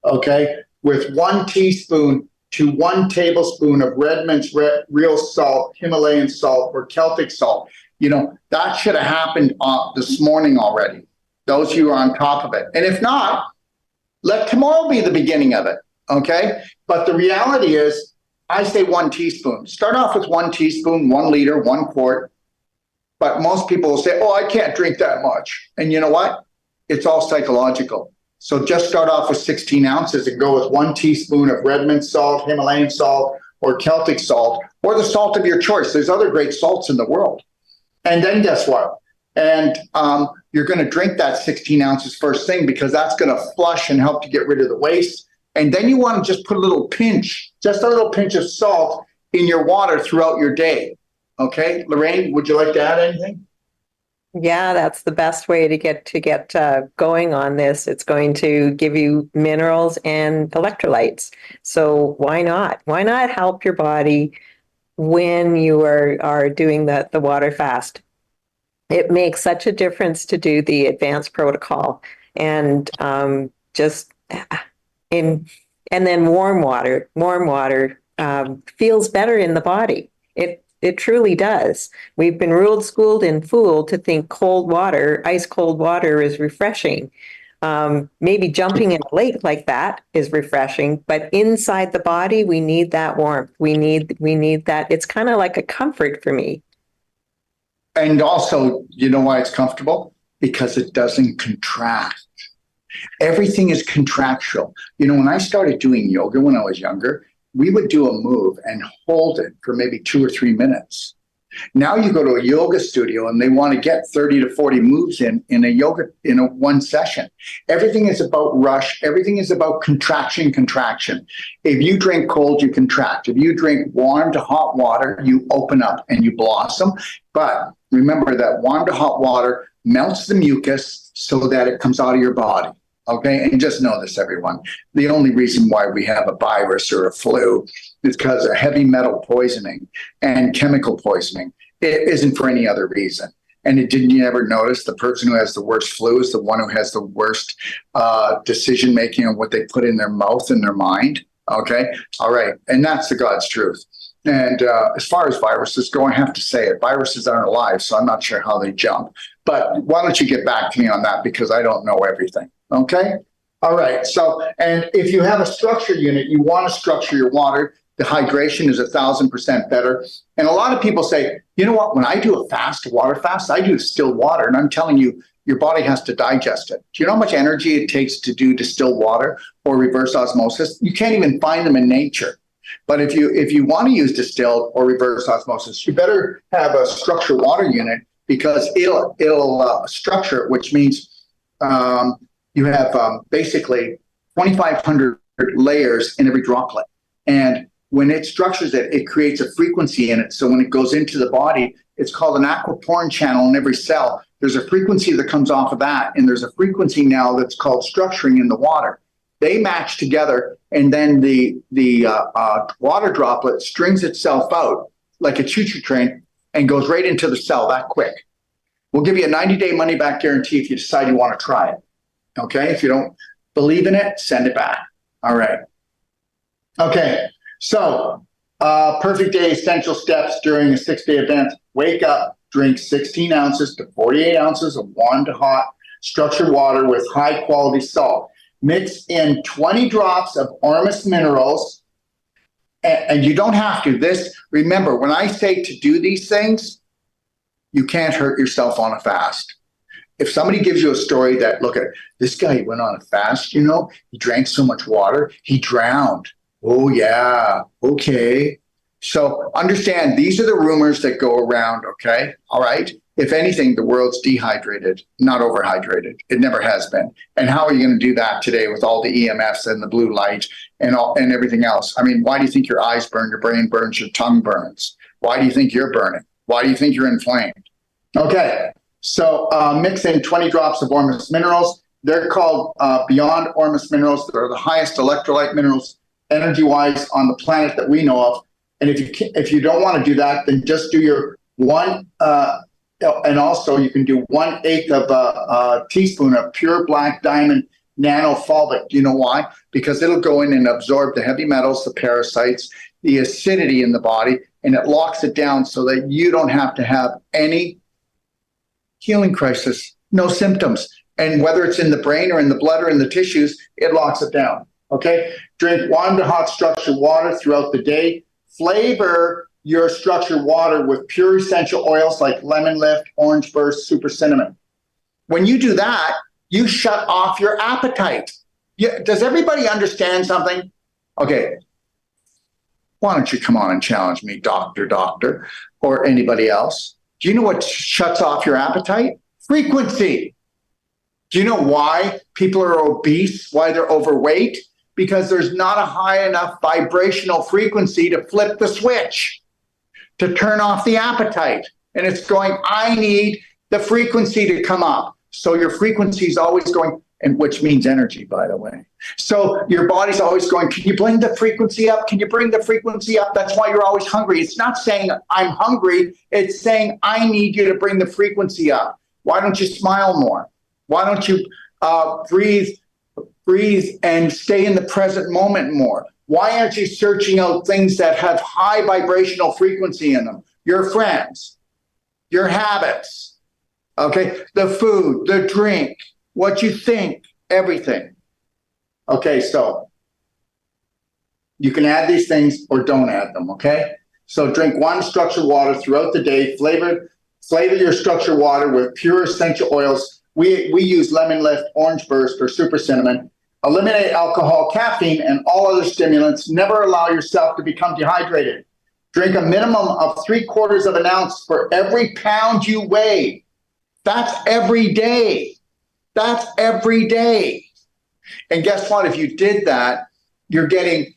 Okay. With 1 teaspoon to 1 tablespoon of Redmond's real salt, Himalayan salt, or Celtic salt. That should have happened this morning already. Those of you are on top of it. And if not, let tomorrow be the beginning of it. Okay. But the reality is, I say 1 teaspoon. Start off with 1 teaspoon, 1 liter, 1 quart. But most people will say, oh, I can't drink that much. And you know what? It's all psychological. So just start off with 16 ounces and go with 1 teaspoon of Redmond salt, Himalayan salt, or Celtic salt, or the salt of your choice. There's other great salts in the world. And then guess what? And you're going to drink that 16 ounces first thing, because that's going to flush and help to get rid of the waste. And then you want to just put just a little pinch of salt in your water throughout your day. Okay, Lorraine, would you like to add anything? Yeah, that's the best way to get going on this. It's going to give you minerals and electrolytes. So why not? Why not help your body when you are doing the water fast? It makes such a difference to do the advanced protocol, and just in and then warm water feels better in the body. It truly does. We've been schooled and fooled to think cold water, ice cold water, is refreshing. Maybe jumping in a lake like that is refreshing, but inside the body, we need that warmth. We need that. It's kind of like a comfort for me. And also, you know why it's comfortable? Because it doesn't contract. Everything is contractual. When I started doing yoga when I was younger, we would do a move and hold it for maybe 2 or 3 minutes. Now you go to a yoga studio and they want to get 30 to 40 moves in one session. Everything is about rush. Everything is about contraction. If you drink cold, you contract. If you drink warm to hot water, you open up and you blossom. But remember that warm to hot water melts the mucus so that it comes out of your body. Okay, and just know this, everyone. The only reason why we have a virus or a flu is because of heavy metal poisoning and chemical poisoning. It isn't for any other reason. And didn't you ever notice the person who has the worst flu is the one who has the worst decision making on what they put in their mouth and their mind? Okay, all right, and that's the God's truth. And as far as viruses go, I have to say it. Viruses aren't alive, so I'm not sure how they jump. But why don't you get back to me on that, because I don't know everything. Okay? All right. So, and if you have a structure unit, you want to structure your water. The hydration is 1,000% better. And a lot of people say, you know what, when I do a water fast, I do distilled water. And I'm telling you, your body has to digest it. Do you know how much energy it takes to do distilled water or reverse osmosis? You can't even find them in nature. But if you want to use distilled or reverse osmosis, you better have a structured water unit, because it'll structure it, which means you have basically 2,500 layers in every droplet. And when it structures it, it creates a frequency in it. So when it goes into the body, it's called an aquaporin channel in every cell. There's a frequency that comes off of that. And there's a frequency now that's called structuring in the water. They match together, and then the water droplet strings itself out like a choo-choo train and goes right into the cell that quick. We'll give you a 90-day money-back guarantee if you decide you want to try it. Okay? If you don't believe in it, send it back. All right. Okay. So, perfect day essential steps during a 6-day event. Wake up, drink 16 ounces to 48 ounces of warm to hot structured water with high-quality salt. Mix in 20 drops of Ormus minerals, and you don't have to. Remember, when I say to do these things, you can't hurt yourself on a fast. If somebody gives you a story that, look at this guy went on a fast, he drank so much water, he drowned. Oh, yeah. Okay. So understand, these are the rumors that go around. Okay. All right. If anything, the world's dehydrated, not overhydrated. It never has been. And how are you going to do that today with all the EMFs and the blue light and everything else? I mean, why do you think your eyes burn, your brain burns, your tongue burns? Why do you think you're burning? Why do you think you're inflamed? Okay. So mix in 20 drops of Ormus minerals. They're called Beyond Ormus minerals. They're the highest electrolyte minerals energy-wise on the planet that we know of. And if you don't want to do that, then just do your one, and also you can do 1/8 of a teaspoon of pure black diamond nanofulvic. Do you know why? Because it'll go in and absorb the heavy metals, the parasites, the acidity in the body, and it locks it down so that you don't have to have any healing crisis, no symptoms. And whether it's in the brain or in the blood or in the tissues, it locks it down. Okay? Drink warm to hot structured water throughout the day. Flavor your structured water with pure essential oils like lemon lift, orange burst, super cinnamon. When you do that, you shut off your appetite. Does everybody understand something? Okay. Why don't you come on and challenge me, doctor, or anybody else? Do you know what shuts off your appetite? Frequency. Do you know why people are obese, why they're overweight? Because there's not a high enough vibrational frequency to flip the switch, to turn off the appetite. And it's going, I need the frequency to come up. So your frequency is always going, and which means energy, by the way. So your body's always going, can you bring the frequency up? Can you bring the frequency up? That's why you're always hungry. It's not saying I'm hungry. It's saying I need you to bring the frequency up. Why don't you smile more? Why don't you breathe and stay in the present moment more? Why aren't you searching out things that have high vibrational frequency in them? Your friends, your habits, okay? The food, the drink, what you think, everything. Okay, so you can add these things or don't add them, okay? So drink one structured water throughout the day. Flavor your structured water with pure essential oils. We use lemon lift, orange burst, or super cinnamon. Eliminate alcohol, caffeine, and all other stimulants. Never allow yourself to become dehydrated. Drink a minimum of 3/4 of an ounce for every pound you weigh. That's every day. That's every day. And guess what? If you did that, you're getting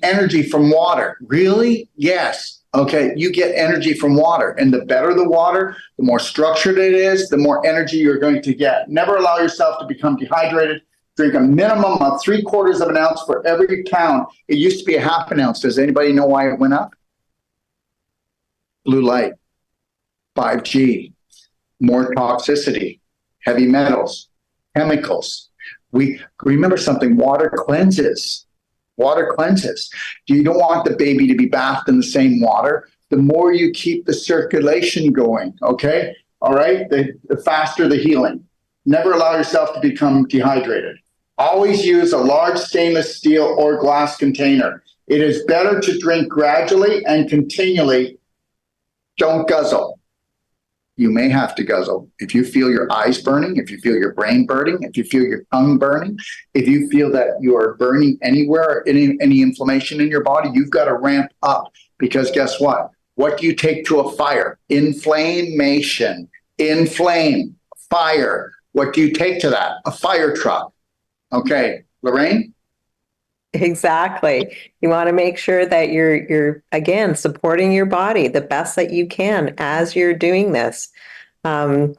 energy from water. Really? Yes. Okay, you get energy from water. And the better the water, the more structured it is, the more energy you're going to get. Never allow yourself to become dehydrated. Drink a minimum of 3/4 of an ounce for every pound. It used to be a half an ounce. Does anybody know why it went up? Blue light, 5G, more toxicity, heavy metals, chemicals. We remember something, water cleanses. Water cleanses. You don't want the baby to be bathed in the same water. The more you keep the circulation going, okay? All right? The faster the healing. Never allow yourself to become dehydrated. Always use a large stainless steel or glass container. It is better to drink gradually and continually. Don't guzzle. You may have to guzzle. If you feel your eyes burning, if you feel your brain burning, if you feel your tongue burning, if you feel that you are burning anywhere, any inflammation in your body, you've got to ramp up. Because guess what? What do you take to a fire? Inflammation. Inflame. Fire. What do you take to that? A fire truck. Okay, Lorraine? Exactly. You want to make sure that you're again supporting your body the best that you can as you're doing this. Taking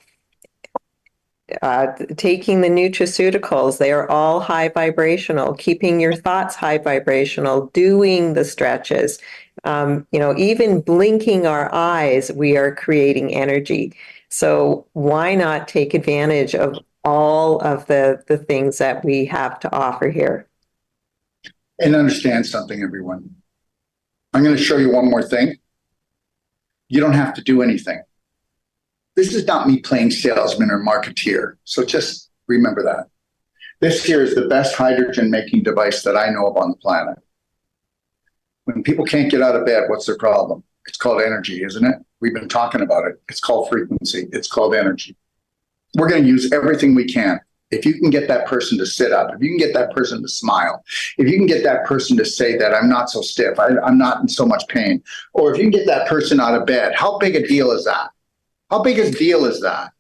the nutraceuticals, they are all high vibrational. Keeping your thoughts high vibrational. Doing the stretches. Even blinking our eyes, we are creating energy. So why not take advantage of all of the things that we have to offer here? And understand something, everyone. I'm going to show you one more thing. You don't have to do anything. This is not me playing salesman or marketeer. So just remember that. This here is the best hydrogen making device that I know of on the planet. When people can't get out of bed, what's their problem? It's called energy, isn't it? We've been talking about it. It's called frequency. It's called energy. We're going to use everything we can. If you can get that person to sit up, if you can get that person to smile, if you can get that person to say that I'm not so stiff, I'm not in so much pain, or if you can get that person out of bed, how big a deal is that? How big a deal is that?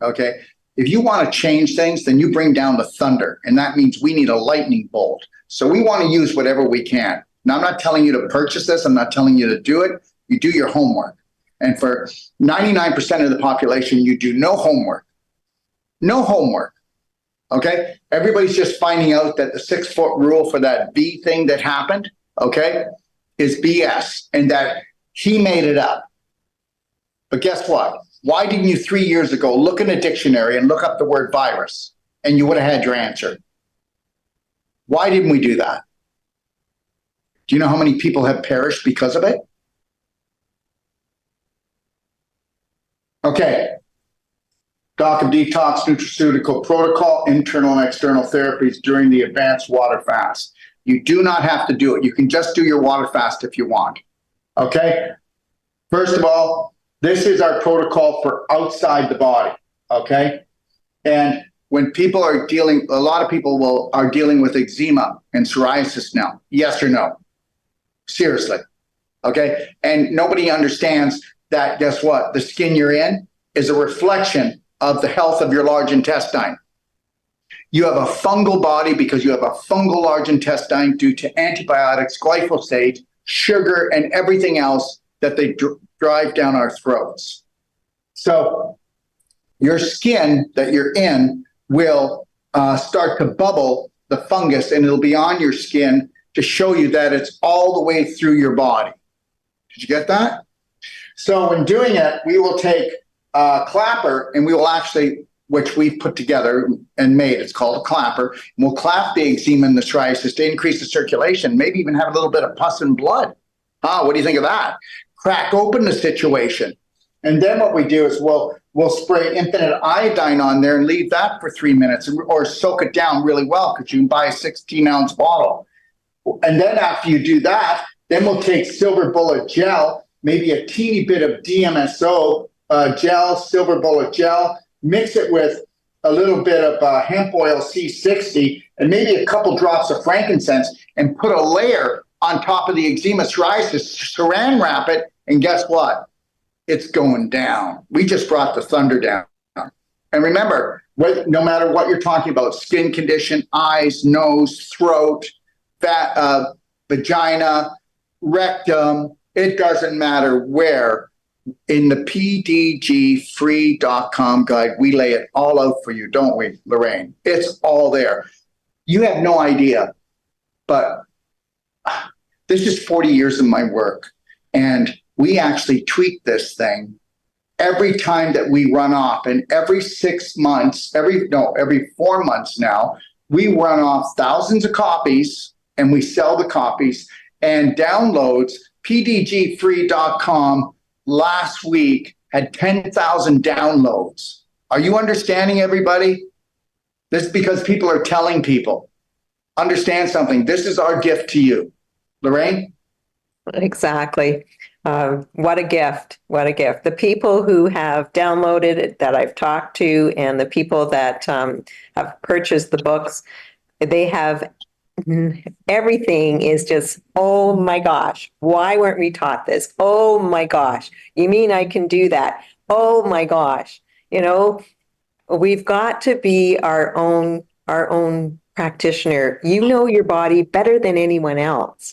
Okay. If you want to change things, then you bring down the thunder. And that means we need a lightning bolt. So we want to use whatever we can. Now, I'm not telling you to purchase this. I'm not telling you to do it. You do your homework. And for 99% of the population, you do no homework. No homework. Okay? Everybody's just finding out that the 6-foot rule for that V thing that happened, okay? is BS and that he made it up. But guess what? Why didn't you 3 years ago look in a dictionary and look up the word virus and you would have had your answer? Why didn't we do that? Do you know how many people have perished because of it? Okay. Doc of Detox Nutraceutical Protocol, internal and external therapies during the advanced water fast. You do not have to do it. You can just do your water fast if you want. Okay? First of all, this is our protocol for outside the body. Okay? And when people are dealing, a lot of people are dealing with eczema and psoriasis now. Yes or no? Seriously. Okay? And nobody understands that, guess what? The skin you're in is a reflection of the health of your large intestine. You have a fungal body because you have a fungal large intestine due to antibiotics, glyphosate, sugar, and everything else that they drive down our throats. So your skin that you're in will start to bubble the fungus, and it'll be on your skin to show you that it's all the way through your body. Did you get that? So when doing it, we will take a clapper and we will actually, which we've put together and made, it's called a clapper, and we'll clap the eczema and the psoriasis to increase the circulation, maybe even have a little bit of pus and blood. What do you think of that? Crack open the situation. And then what we do is we'll spray infinite iodine on there and leave that for 3 minutes or soak it down really well because you can buy a 16-ounce bottle. And then after you do that, then we'll take silver bullet gel, maybe a teeny bit of DMSO gel, silver bullet gel, mix it with a little bit of hemp oil C60 and maybe a couple drops of frankincense and put a layer on top of the eczema psoriasis, saran wrap it, and guess what? It's going down. We just brought the thunder down. And remember, no matter what you're talking about, skin condition, eyes, nose, throat, fat, vagina, rectum, it doesn't matter where. In the pdgfree.com guide, we lay it all out for you, don't we, Lorraine? It's all there. You have no idea, but this is 40 years of my work, and we actually tweak this thing every time that we run off. And every 6 months, every 4 months now, we run off thousands of copies, and we sell the copies and downloads. pdgfree.com last week had 10,000 downloads. Are you understanding, everybody? This is because people are telling people. Understand something. This is our gift to you. Lorraine? Exactly. What a gift. What a gift. The people who have downloaded it that I've talked to and the people that have purchased the books, they have everything is just, oh my gosh, why weren't we taught this? Oh my gosh, you mean I can do that? Oh my gosh, we've got to be our own practitioner. You know your body better than anyone else.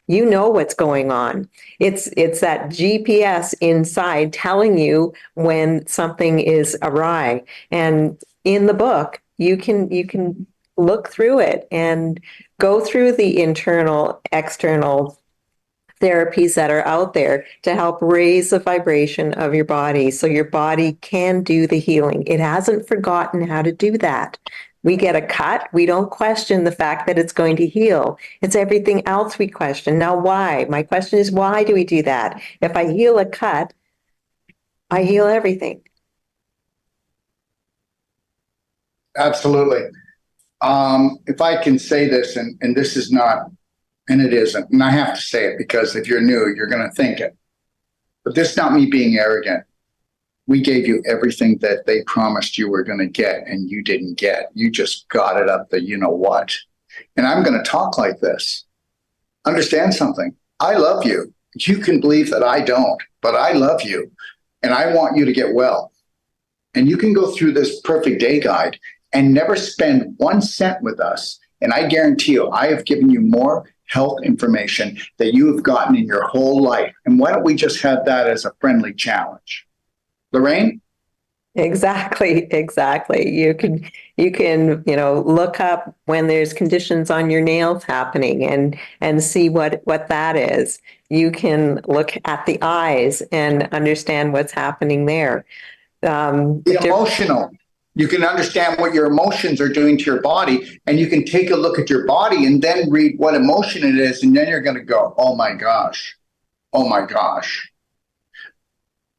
You know what's going on. It's that GPS inside telling you when something is awry. And in the book, you can look through it and go through the internal, external therapies that are out there to help raise the vibration of your body so your body can do the healing. It hasn't forgotten how to do that. We get a cut. We don't question the fact that it's going to heal. It's everything else we question. Now, why? My question is, why do we do that? If I heal a cut, I heal everything. Absolutely. If I can say this, and this is not, and it isn't, and I have to say it because if you're new, you're going to think it. But this is not me being arrogant. We gave you everything that they promised you were going to get, and you didn't get. You just got it up the you-know-what. And I'm going to talk like this. Understand something. I love you. You can believe that I don't, but I love you, and I want you to get well. And you can go through this perfect day guide and never spend 1 cent with us. And I guarantee you, I have given you more health information that you have gotten in your whole life. And why don't we just have that as a friendly challenge? Lorraine? Exactly. You can, look up when there's conditions on your nails happening and see what that is. You can look at the eyes and understand what's happening there. The emotional. You can understand what your emotions are doing to your body, and you can take a look at your body and then read what emotion it is, and then you're going to go, oh my gosh, oh my gosh.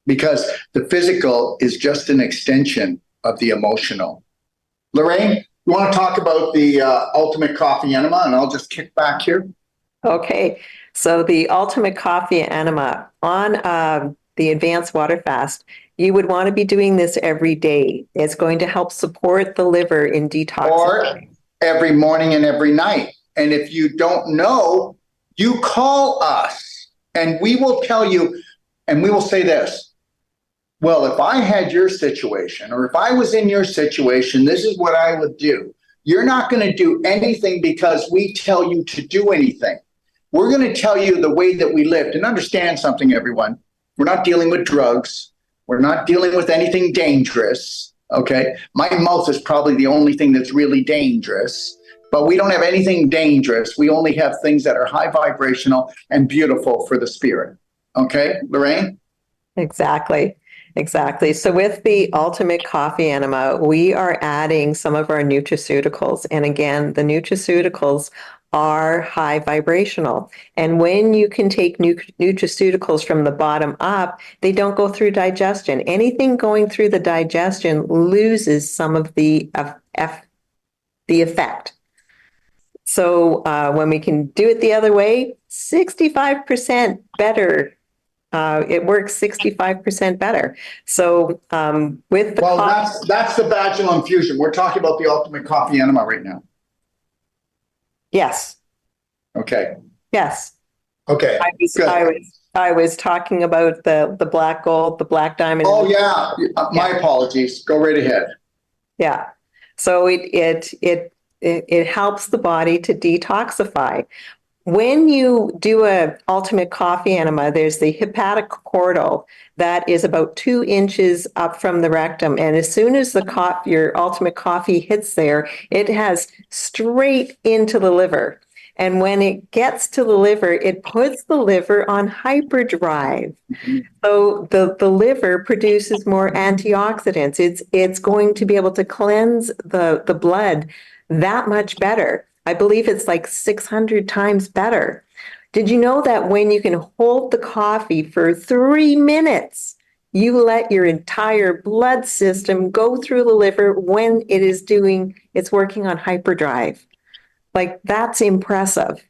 Because the physical is just an extension of the emotional. Lorraine, you want to talk about the ultimate coffee enema, and I'll just kick back here. Okay, so the ultimate coffee enema on the advanced water fast, you would want to be doing this every day. It's going to help support the liver in detoxifying. Or every morning and every night. And if you don't know, you call us and we will tell you, and we will say this. Well, if I had your situation, or if I was in your situation, this is what I would do. You're not going to do anything because we tell you to do anything. We're going to tell you the way that we lived. And understand something, everyone. We're not dealing with drugs. We're not dealing with anything dangerous. Okay. My mouth is probably the only thing that's really dangerous, but we don't have anything dangerous. We only have things that are high vibrational and beautiful for the spirit. Okay, Lorraine? Exactly. So with the ultimate coffee enema, we are adding some of our nutraceuticals. And again, the nutraceuticals are high vibrational. And when you can take nutraceuticals from the bottom up, they don't go through digestion. Anything going through the digestion loses some of the effect. So when we can do it the other way, 65% better. It works 65% better. So with the that's the vaginal infusion. We're talking about the ultimate coffee enema right now. Yes. Okay. Yes. Okay. I was talking about the black gold, the black diamond. Oh yeah. My apologies. Go right ahead. Yeah. So it helps the body to detoxify. When you do a ultimate coffee enema, there's the hepatic corridor that is about 2 inches up from the rectum. And as soon as your ultimate coffee hits there, it has straight into the liver. And when it gets to the liver, it puts the liver on hyperdrive. Mm-hmm. So the liver produces more antioxidants. It's going to be able to cleanse the blood that much better. I believe it's like 600 times better. Did you know that when you can hold the coffee for 3 minutes, you let your entire blood system go through the liver when it's working on hyperdrive? Like, that's impressive.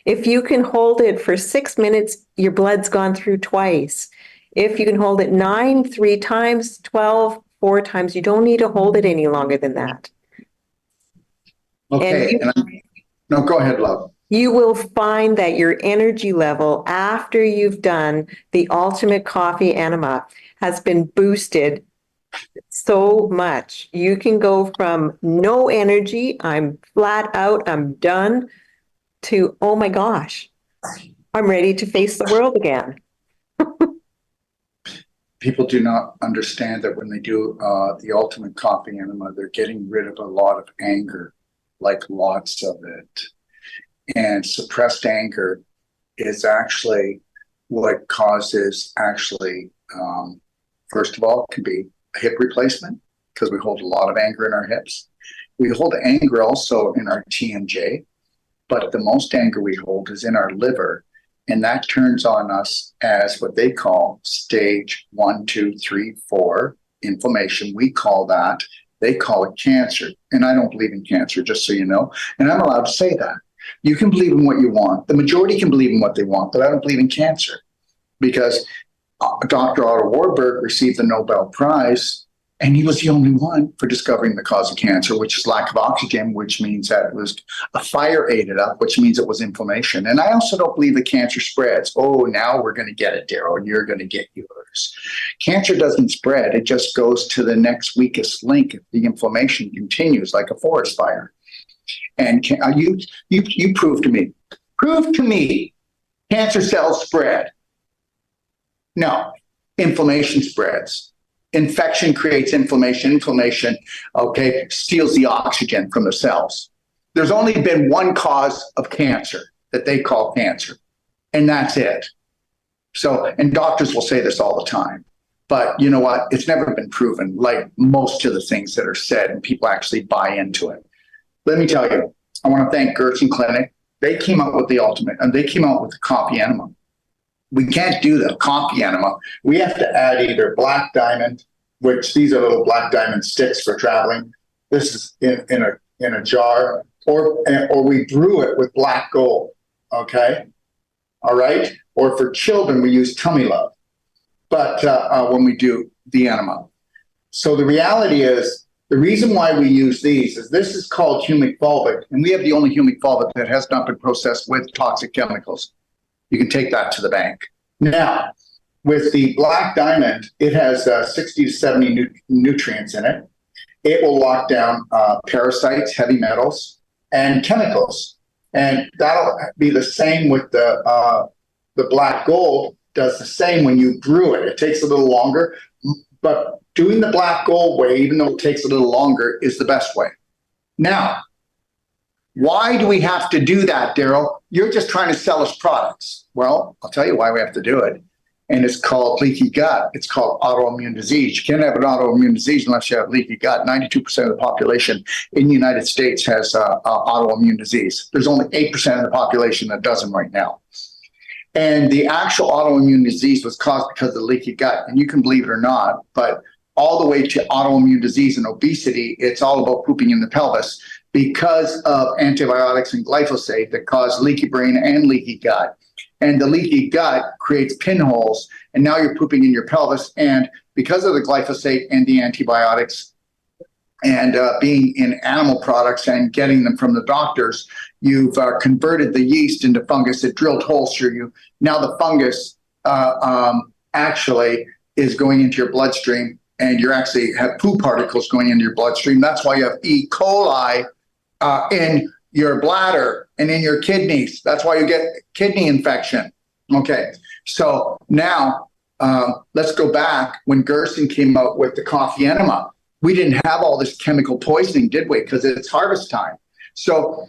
If you can hold it for 6 minutes, your blood's gone through twice. If you can hold it 9, 3 times, 12, 4 times, you don't need to hold it any longer than that. Okay. No, go ahead, love. You will find that your energy level after you've done the ultimate coffee enema has been boosted so much. You can go from no energy, I'm flat out, I'm done, to, oh my gosh, I'm ready to face the world again. People do not understand that when they do the ultimate coffee enema, they're getting rid of a lot of anger, like lots of it. And suppressed anger is actually what causes first of all, it can be a hip replacement because we hold a lot of anger in our hips. We hold anger also in our TMJ, but the most anger we hold is in our liver. And that turns on us as what they call stage 1, 2, 3, 4 inflammation. We call that, they call it cancer. And I don't believe in cancer, just so you know. And I'm allowed to say that. You can believe in what you want. The majority can believe in what they want, but I don't believe in cancer because Dr. Otto Warburg received the Nobel Prize, and he was the only one for discovering the cause of cancer, which is lack of oxygen, which means that it was a fire ate it up, which means it was inflammation. And I also don't believe that cancer spreads. Oh, now we're going to get it, Daryl, and you're going to get yours. Cancer doesn't spread. It just goes to the next weakest link if the inflammation continues like a forest fire. And you prove to me, cancer cells spread. No, inflammation spreads. infection creates inflammation. Inflammation, okay, steals the oxygen from the cells. There's only been one cause of cancer that they call cancer, and that's it. So, and doctors will say this all the time, but you know what? It's never been proven, like most of the things that are said, and people actually buy into it. Let me tell you, I want to thank Gerson Clinic. They came out with the ultimate, and they came out with the coffee enema. We can't do the coffee enema. We have to add either black diamond, which these are little black diamond sticks for traveling. This is in a jar, or we brew it with black gold. Okay, all right. Or for children, we use tummy love. But when we do the enema, so the reality is the reason why we use these is this is called humic fulvic, and we have the only humic fulvic that has not been processed with toxic chemicals. You can take that to the bank. Now, with the black diamond, it has 60 to 70 nutrients in it. It will lock down parasites, heavy metals, and chemicals. And that'll be the same with the black gold. Does the same when you brew it. It takes a little longer, but doing the black gold way, even though it takes a little longer, is the best way. Now, why do we have to do that, Daryl? You're just trying to sell us products. Well, I'll tell you why we have to do it. And it's called leaky gut. It's called autoimmune disease. You can't have an autoimmune disease unless you have leaky gut. 92% of the population in the United States has autoimmune disease. There's only 8% of the population that doesn't right now. And the actual autoimmune disease was caused because of leaky gut. And you can believe it or not, but all the way to autoimmune disease and obesity, it's all about pooping in the pelvis because of antibiotics and glyphosate that cause leaky brain and leaky gut. And the leaky gut creates pinholes, and now you're pooping in your pelvis. And because of the glyphosate and the antibiotics and being in animal products and getting them from the doctors, you've converted the yeast into fungus. It drilled holes through you. Now the fungus actually is going into your bloodstream, and you actually have poo particles going into your bloodstream. That's why you have E. coli in your bladder and in your kidneys. That's why you get kidney infection. Okay, so now let's go back when Gerson came out with the coffee enema. We didn't have all this chemical poisoning, did we? Because it's harvest time. So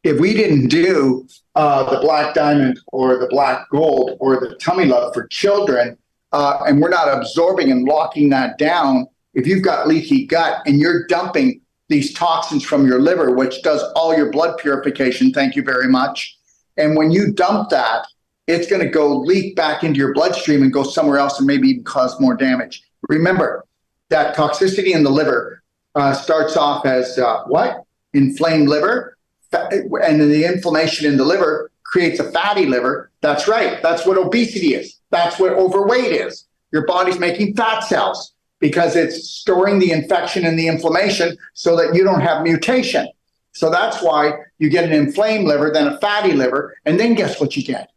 if we didn't do the black diamond or the black gold or the tummy love for children, and we're not absorbing and locking that down, if you've got leaky gut and you're dumping these toxins from your liver, which does all your blood purification, thank you very much. And when you dump that, it's going to go leak back into your bloodstream and go somewhere else and maybe even cause more damage. Remember that toxicity in the liver starts off as what? Inflamed liver. And then the inflammation in the liver creates a fatty liver. That's right. That's what obesity is. That's what overweight is. Your body's making fat cells because it's storing the infection and the inflammation so that you don't have mutation. So that's why you get an inflamed liver, then a fatty liver, and then guess what you get?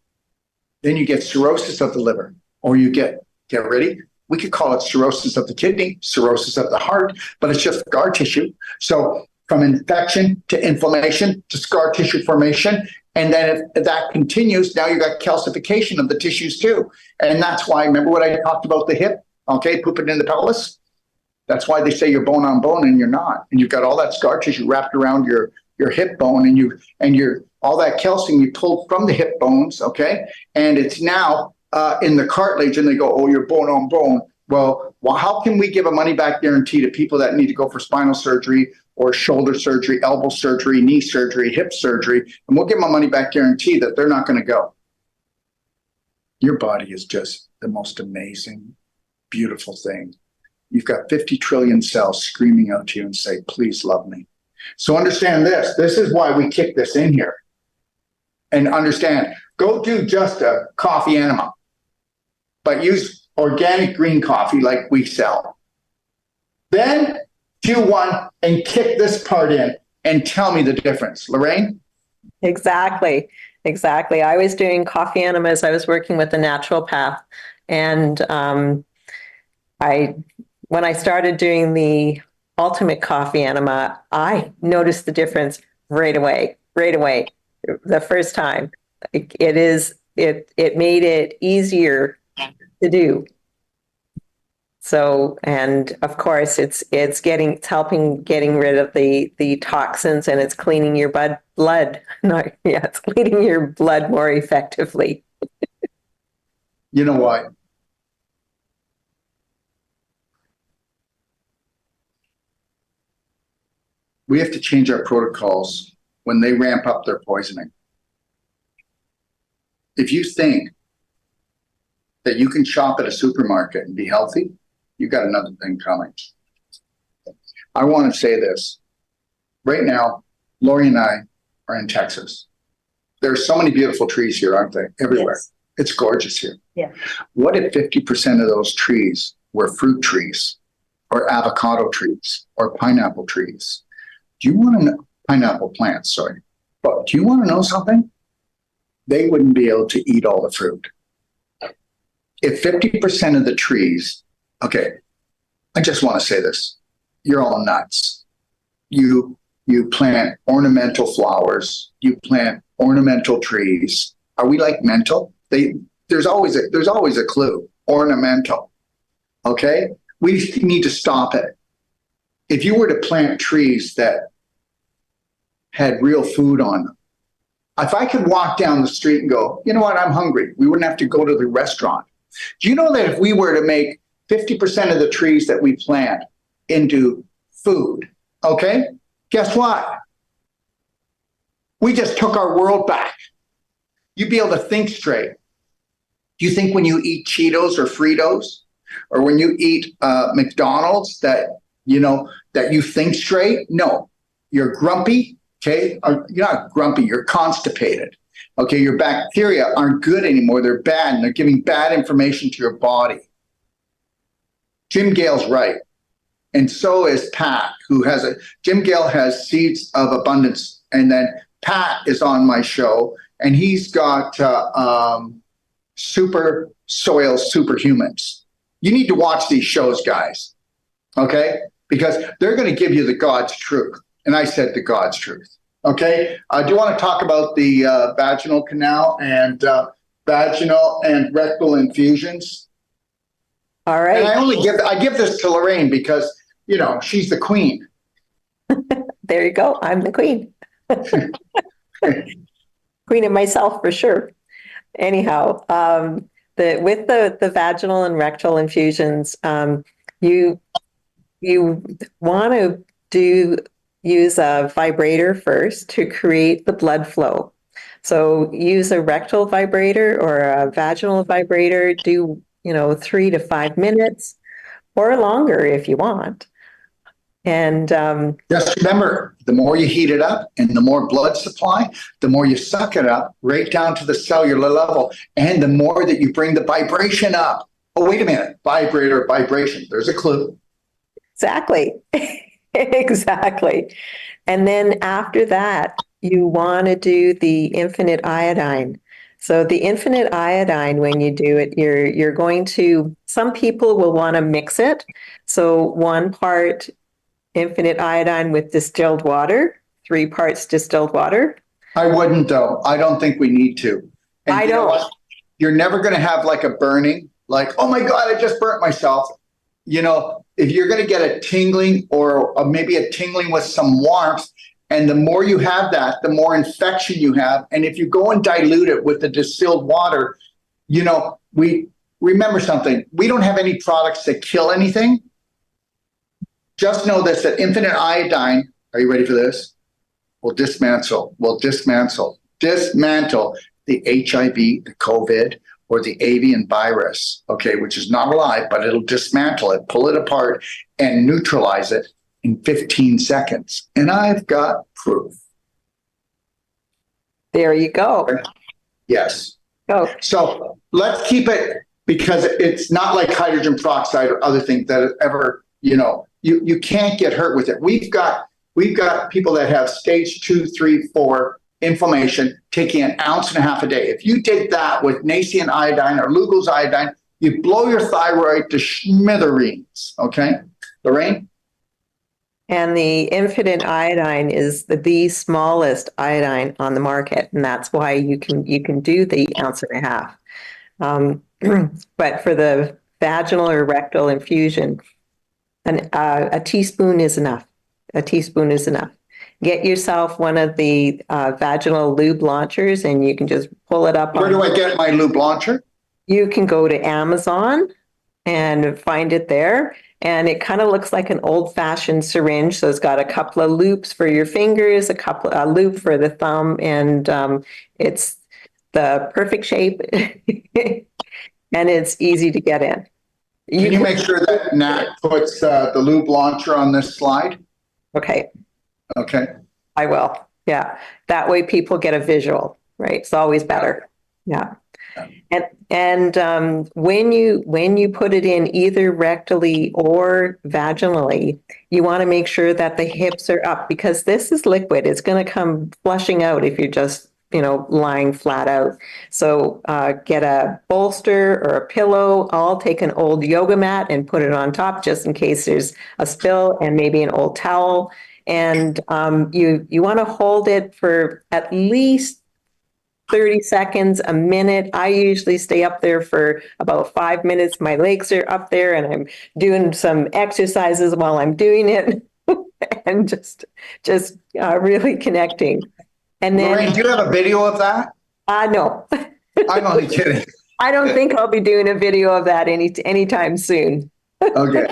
Then you get cirrhosis of the liver, or you get ready? We could call it cirrhosis of the kidney, cirrhosis of the heart, but it's just scar tissue. So from infection to inflammation to scar tissue formation. And then if that continues, now you've got calcification of the tissues too. And that's why, remember what I talked about the hip? Okay, poop it in the pelvis. That's why they say you're bone on bone and you're not. And you've got all that scar tissue wrapped around your hip bone, and you're all that calcium you pulled from the hip bones, okay? And it's now in the cartilage, and they go, oh, you're bone on bone. Well, how can we give a money back guarantee to people that need to go for spinal surgery or shoulder surgery, elbow surgery, knee surgery, hip surgery, and we'll give them a money back guarantee that they're not going to go? Your body is just the most amazing, beautiful thing. You've got 50 trillion cells screaming out to you and say, please love me. So understand this. This is why we kick this in here. And understand, go do just a coffee enema, but use organic green coffee like we sell. Then do one and kick this part in and tell me the difference. Lorraine? Exactly. I was doing coffee enemas. I was working with a naturopath, and when I started doing the ultimate coffee enema, I noticed the difference right away, the first time. It made it easier to do. So, and of course, it's helping getting rid of the toxins, and it's cleaning your blood. No, yeah, it's cleaning your blood more effectively. You know what? We have to change our protocols when they ramp up their poisoning. If you think that you can shop at a supermarket and be healthy, you've got another thing coming. I want to say this. Right now, Lori and I are in Texas. There are so many beautiful trees here, aren't they? Everywhere. Yes. It's gorgeous here. Yeah. What if 50% of those trees were fruit trees or avocado trees or pineapple trees? Do you want to know pineapple plants? Sorry. But do you want to know something? They wouldn't be able to eat all the fruit. If 50% of the trees, okay, I just want to say this. You're all nuts. You plant ornamental flowers. You plant ornamental trees. Are we like mental? There's always a clue. Ornamental. Okay? We need to stop it. If you were to plant trees that had real food on them, if I could walk down the street and go, you know what, I'm hungry, we wouldn't have to go to the restaurant. Do you know that if we were to make 50% of the trees that we plant into food, okay, guess what? We just took our world back. You'd be able to think straight. Do you think when you eat Cheetos or Fritos, or when you eat McDonald's that you think straight? No, you're grumpy. Okay, you're not grumpy. You're constipated. Okay, your bacteria aren't good anymore. They're bad, and they're giving bad information to your body. Jim Gale's right, and so is Pat, Jim Gale has Seeds of Abundance, and then Pat is on my show, and he's got Super Soil Superhumans. You need to watch these shows, guys, okay? Because they're going to give you the God's truth. And I said the God's truth. Okay? Do you want to talk about the vaginal canal and vaginal and rectal infusions? All right. And I give this to Lorraine because, she's the queen. There you go. I'm the queen. Queen of myself for sure. Anyhow, with the vaginal and rectal infusions, you want to use a vibrator first to create the blood flow. So use a rectal vibrator or a vaginal vibrator. Do 3 to 5 minutes or longer if you want. And just remember, the more you heat it up and the more blood supply, the more you suck it up right down to the cellular level, and the more that you bring the vibration up. Oh, wait a minute. Vibrator, vibration. There's a clue. Exactly. Exactly. And then after that, you want to do the infinite iodine. So the infinite iodine, when you do it, you're going to, some people will want to mix it. So 1 part infinite iodine with distilled water, 3 parts distilled water. I wouldn't, though. I don't think we need to. And I don't. You're never going to have like a burning, like, oh my God, I just burnt myself. If you're going to get a tingling or maybe a tingling with some warmth, and the more you have that, the more infection you have. And if you go and dilute it with the distilled water, we remember something. We don't have any products that kill anything. Just know this, that infinite iodine, are you ready for this? Will dismantle the HIV, the COVID, or the avian virus, okay, which is not alive, but it'll dismantle it, pull it apart, and neutralize it in 15 seconds. And I've got proof. There you go. Yes. Oh. So let's keep it, because it's not like hydrogen peroxide or other things that ever, you can't get hurt with it. We've got people that have stage 2, 3, 4 inflammation taking 1.5 ounces a day. If you take that with Nacean iodine or Lugol's iodine, you blow your thyroid to smithereens. Okay, Lorraine? And the infinite iodine is the smallest iodine on the market, and that's why you can do the 1.5 ounces. But for vaginal or rectal infusion, a teaspoon is enough. A teaspoon is enough. Get yourself one of the vaginal lube launchers, and you can just pull it up. Where do I get my lube launcher? You can go to Amazon and find it there. And it kind of looks like an old-fashioned syringe. So it's got a couple of loops for your fingers, a loop for the thumb, and it's the perfect shape, and it's easy to get in. Can you make sure that Nat puts the lube launcher on this slide? Okay, Okay. I will. Yeah, that way people get a visual, right? It's always better. Yeah. And when you put it in either rectally or vaginally, you want to make sure that the hips are up, because this is liquid. It's going to come flushing out if you're just, lying flat out. So get a bolster or a pillow. I'll take an old yoga mat and put it on top just in case there's a spill, and maybe an old towel. And you want to hold it for at least 30 seconds, a minute. I usually stay up there for about 5 minutes. My legs are up there and I'm doing some exercises while I'm doing it and just really connecting. And then, Lorraine, do you have a video of that? No. I'm only kidding. I don't think I'll be doing a video of that anytime soon. Okay.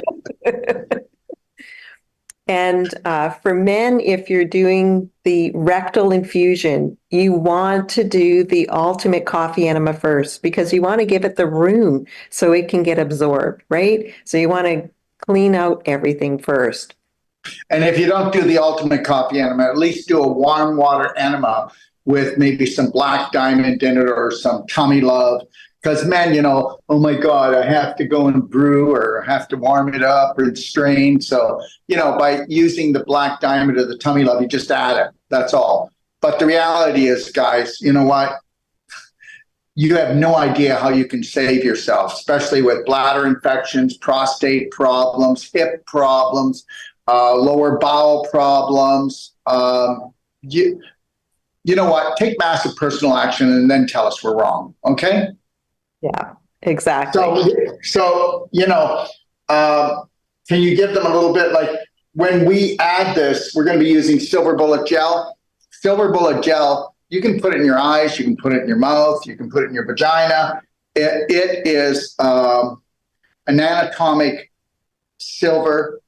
And for men, if you're doing the rectal infusion, you want to do the ultimate coffee enema first, because you want to give it the room so it can get absorbed, right? So you want to clean out everything first. And if you don't do the ultimate coffee enema, at least do a warm water enema with maybe some black diamond in it or some tummy love. Because men, oh my God, I have to go and brew or have to warm it up or strain. So, by using the black diamond or the tummy love, you just add it. That's all. But the reality is, guys, you know what? You have no idea how you can save yourself, especially with bladder infections, prostate problems, hip problems, lower bowel problems. You know what? Take massive personal action and then tell us we're wrong. Okay? Yeah, exactly. So can you give them a little bit, like when we add this, we're going to be using silver bullet gel. Silver bullet gel, you can put it in your eyes, you can put it in your mouth, you can put it in your vagina. It is an anatomic silver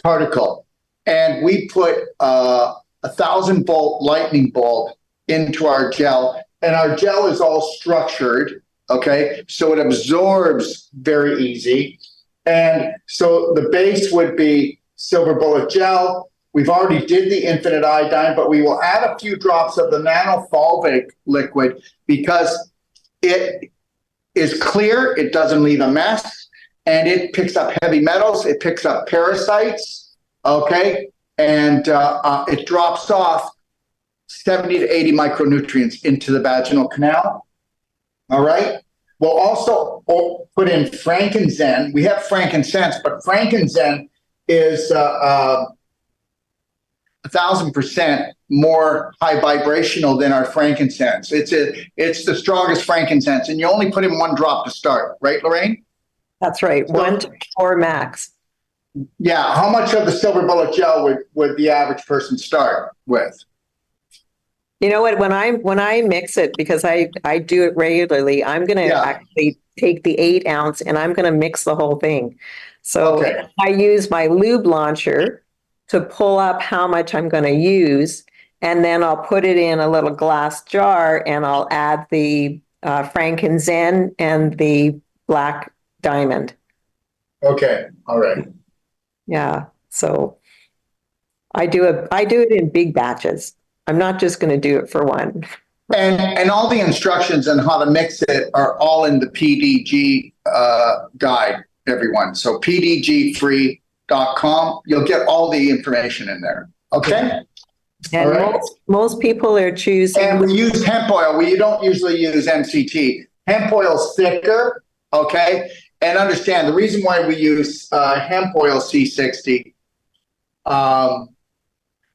particle. And we put a 1,000-volt lightning bolt into our gel, and our gel is all structured. Okay, so it absorbs very easy. And so the base would be silver bullet gel. We've already did the infinite iodine, but we will add a few drops of the nanofulvic liquid because it is clear, it doesn't leave a mess, and it picks up heavy metals, it picks up parasites, okay? And it drops off 70 to 80 micronutrients into the vaginal canal. All right. We'll also put in frankincense. We have frankincense, but frankincense is 1,000% more high vibrational than our frankincense. It's the strongest frankincense, and you only put in 1 drop to start, right, Lorraine? That's right. So, 1 to 4 max. Yeah. How much of the silver bullet gel would the average person start with? You know what? When I mix it, because I do it regularly, I'm going to actually take the 8 ounce and I'm going to mix the whole thing. So I use my lube launcher to pull up how much I'm going to use, and then I'll put it in a little glass jar and I'll add the frankincense and the black diamond. Okay. All right. Yeah. So I do it in big batches. I'm not just going to do it for one. And all the instructions on how to mix it are all in the PDG guide, everyone. So pdgfree.com, you'll get all the information in there. Okay? And right. most people are choosing. And we use hemp oil. We don't usually use MCT. Hemp oil's thicker, okay? And understand the reason why we use hemp oil C60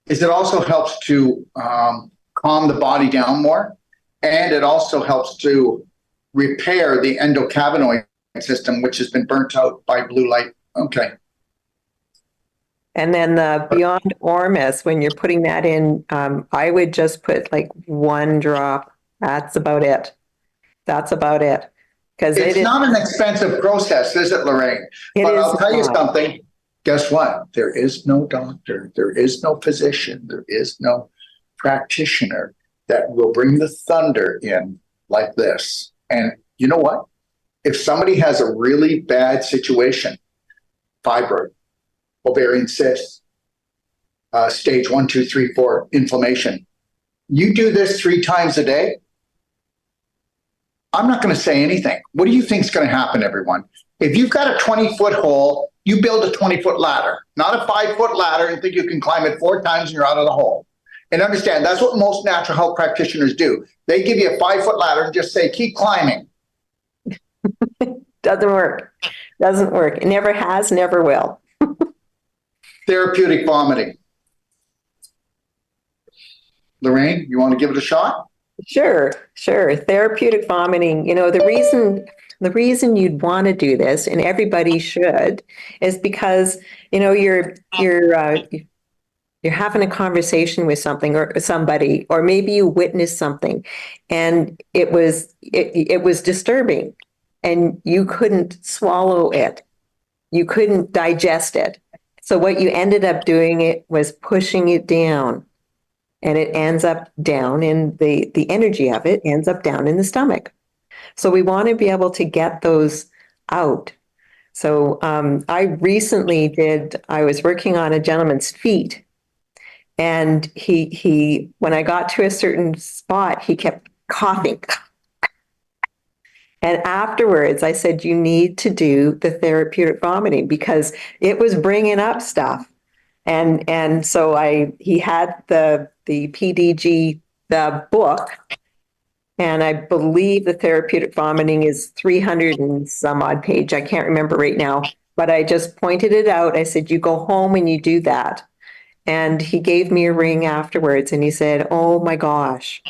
is it also helps to calm the body down more, and it also helps to repair the endocannabinoid system, which has been burnt out by blue light. Okay. And then the Beyond Ormus, when you're putting that in, I would just put like 1 drop. That's about it. That's about it. Because It's not an expensive process, is it, Lorraine? But I'll tell you something. Guess what? There is no doctor. There is no physician. There is no practitioner that will bring the thunder in like this. And you know what? If somebody has a really bad situation, fibroid, ovarian cyst, stage 1, 2, 3, 4 inflammation, you do this 3 times a day, I'm not going to say anything. What do you think is going to happen, everyone? If you've got a 20-foot hole, you build a 20-foot ladder, not a 5-foot ladder and think you can climb it 4 times and you're out of the hole. And understand, that's what most natural health practitioners do. They give you a 5-foot ladder and just say, keep climbing. Doesn't work. Doesn't work. It never has, never will. Therapeutic vomiting. Lorraine, you want to give it a shot? Sure. Therapeutic vomiting. You know, the reason you'd want to do this, and everybody should, is because, you know, you're having a conversation with something or somebody, or maybe you witnessed something and it was disturbing and you couldn't swallow it. You couldn't digest it. So what you ended up doing it was pushing it down, and it ends up down in the energy of it ends up down in the stomach. So we want to be able to get those out. So I was working on a gentleman's feet, and he when I got to a certain spot, he kept coughing. And afterwards, I said, you need to do the therapeutic vomiting because it was bringing up stuff. And so he had the PDG, the book, and I believe the therapeutic vomiting is 300 and some odd page. I can't remember right now, but I just pointed it out. I said, you go home and you do that. And he gave me a ring afterwards and he said, oh my gosh,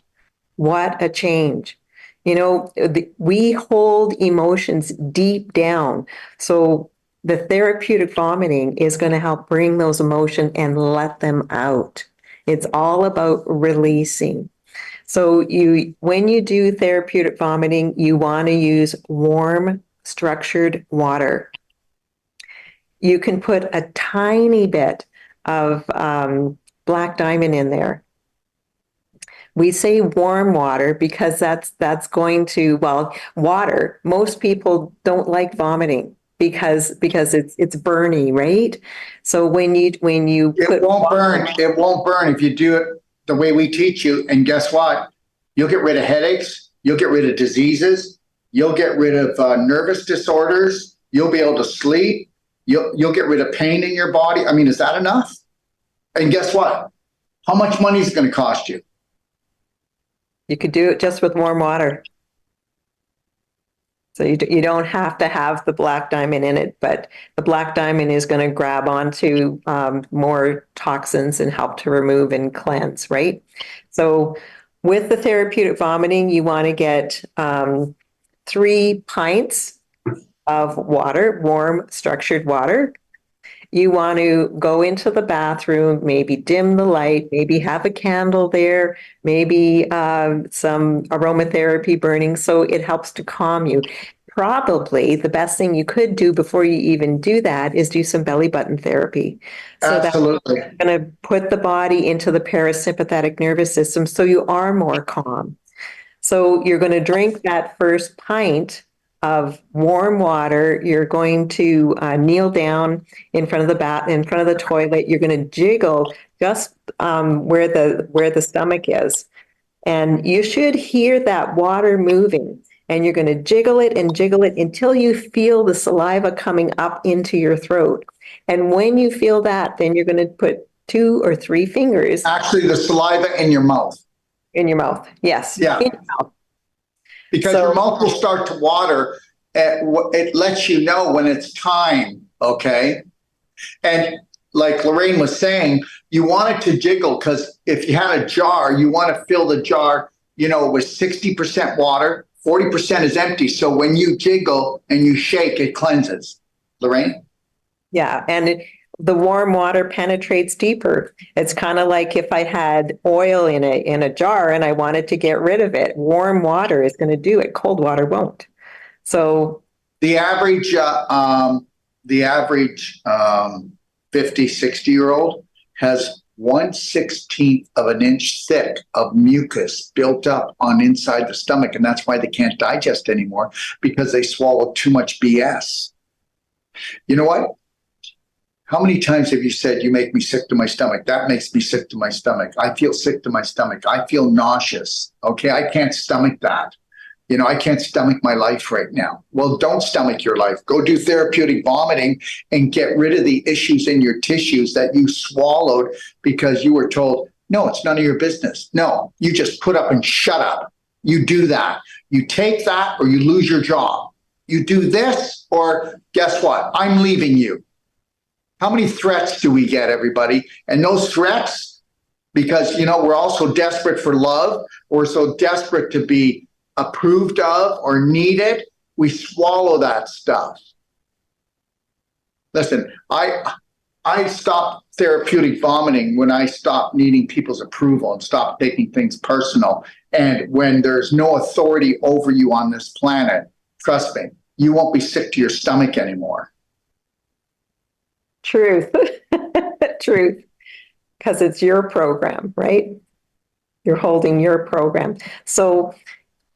what a change. You know, we hold emotions deep down. So the therapeutic vomiting is going to help bring those emotions and let them out. It's all about releasing. So when you do therapeutic vomiting, you want to use warm, structured water. You can put a tiny bit of black diamond in there. We say warm water because that's going to, well, water, most people don't like vomiting because it's burny, right? So when you it won't burn. It won't burn if you do it the way we teach you. And guess what? You'll get rid of headaches. You'll get rid of diseases. You'll get rid of nervous disorders. You'll be able to sleep. You'll get rid of pain in your body. I mean, is that enough? And guess what? How much money is it going to cost you? You could do it just with warm water. So you don't have to have the black diamond in it, but the black diamond is going to grab onto more toxins and help to remove and cleanse, right? So with the therapeutic vomiting, you want to get 3 pints of water, warm, structured water. You want to go into the bathroom, maybe dim the light, maybe have a candle there, maybe some aromatherapy burning, so it helps to calm you. Probably the best thing you could do before you even do that is do some belly button therapy. So Absolutely. that's going to put the body into the parasympathetic nervous system so you are more calm. So you're going to drink that first pint of warm water. You're going to kneel down in front of the toilet. You're going to jiggle just where the stomach is, and you should hear that water moving. And you're going to jiggle it until you feel the saliva coming up into your throat. And when you feel that, then you're going to put 2 or 3 fingers. Actually, the saliva in your mouth. In your mouth, yes. Yeah. In your mouth. Because your mouth will start to water. It lets you know when it's time, okay? And like Lorraine was saying, you want it to jiggle because if you had a jar, you want to fill the jar, with 60% water, 40% is empty. So when you jiggle and you shake, it cleanses. Lorraine? Yeah, and the warm water penetrates deeper. It's kind of like if I had oil in a jar and I wanted to get rid of it, warm water is going to do it. Cold water won't. So The average, the average 50, 60-year-old has 1/16 of an inch thick of mucus built up on inside the stomach. And that's why they can't digest anymore, because they swallow too much BS. You know what? How many times have you said, you make me sick to my stomach? That makes me sick to my stomach. I feel sick to my stomach. I feel nauseous. Okay, I can't stomach that. You know, I can't stomach my life right now. Well, don't stomach your life. Go do therapeutic vomiting and get rid of the issues in your tissues that you swallowed because you were told, no, it's none of your business. No, you just put up and shut up. You do that. You take that or you lose your job. You do this or guess what? I'm leaving you. How many threats do we get, everybody? And those threats, because, you know, we're all so desperate for love. We're so desperate to be approved of or needed, we swallow that stuff. Listen, I stopped therapeutic vomiting when I stopped needing people's approval and stopped taking things personal. And when there's no authority over you on this planet, trust me, you won't be sick to your stomach anymore. truth, truth, because it's your program, right? You're holding your program. So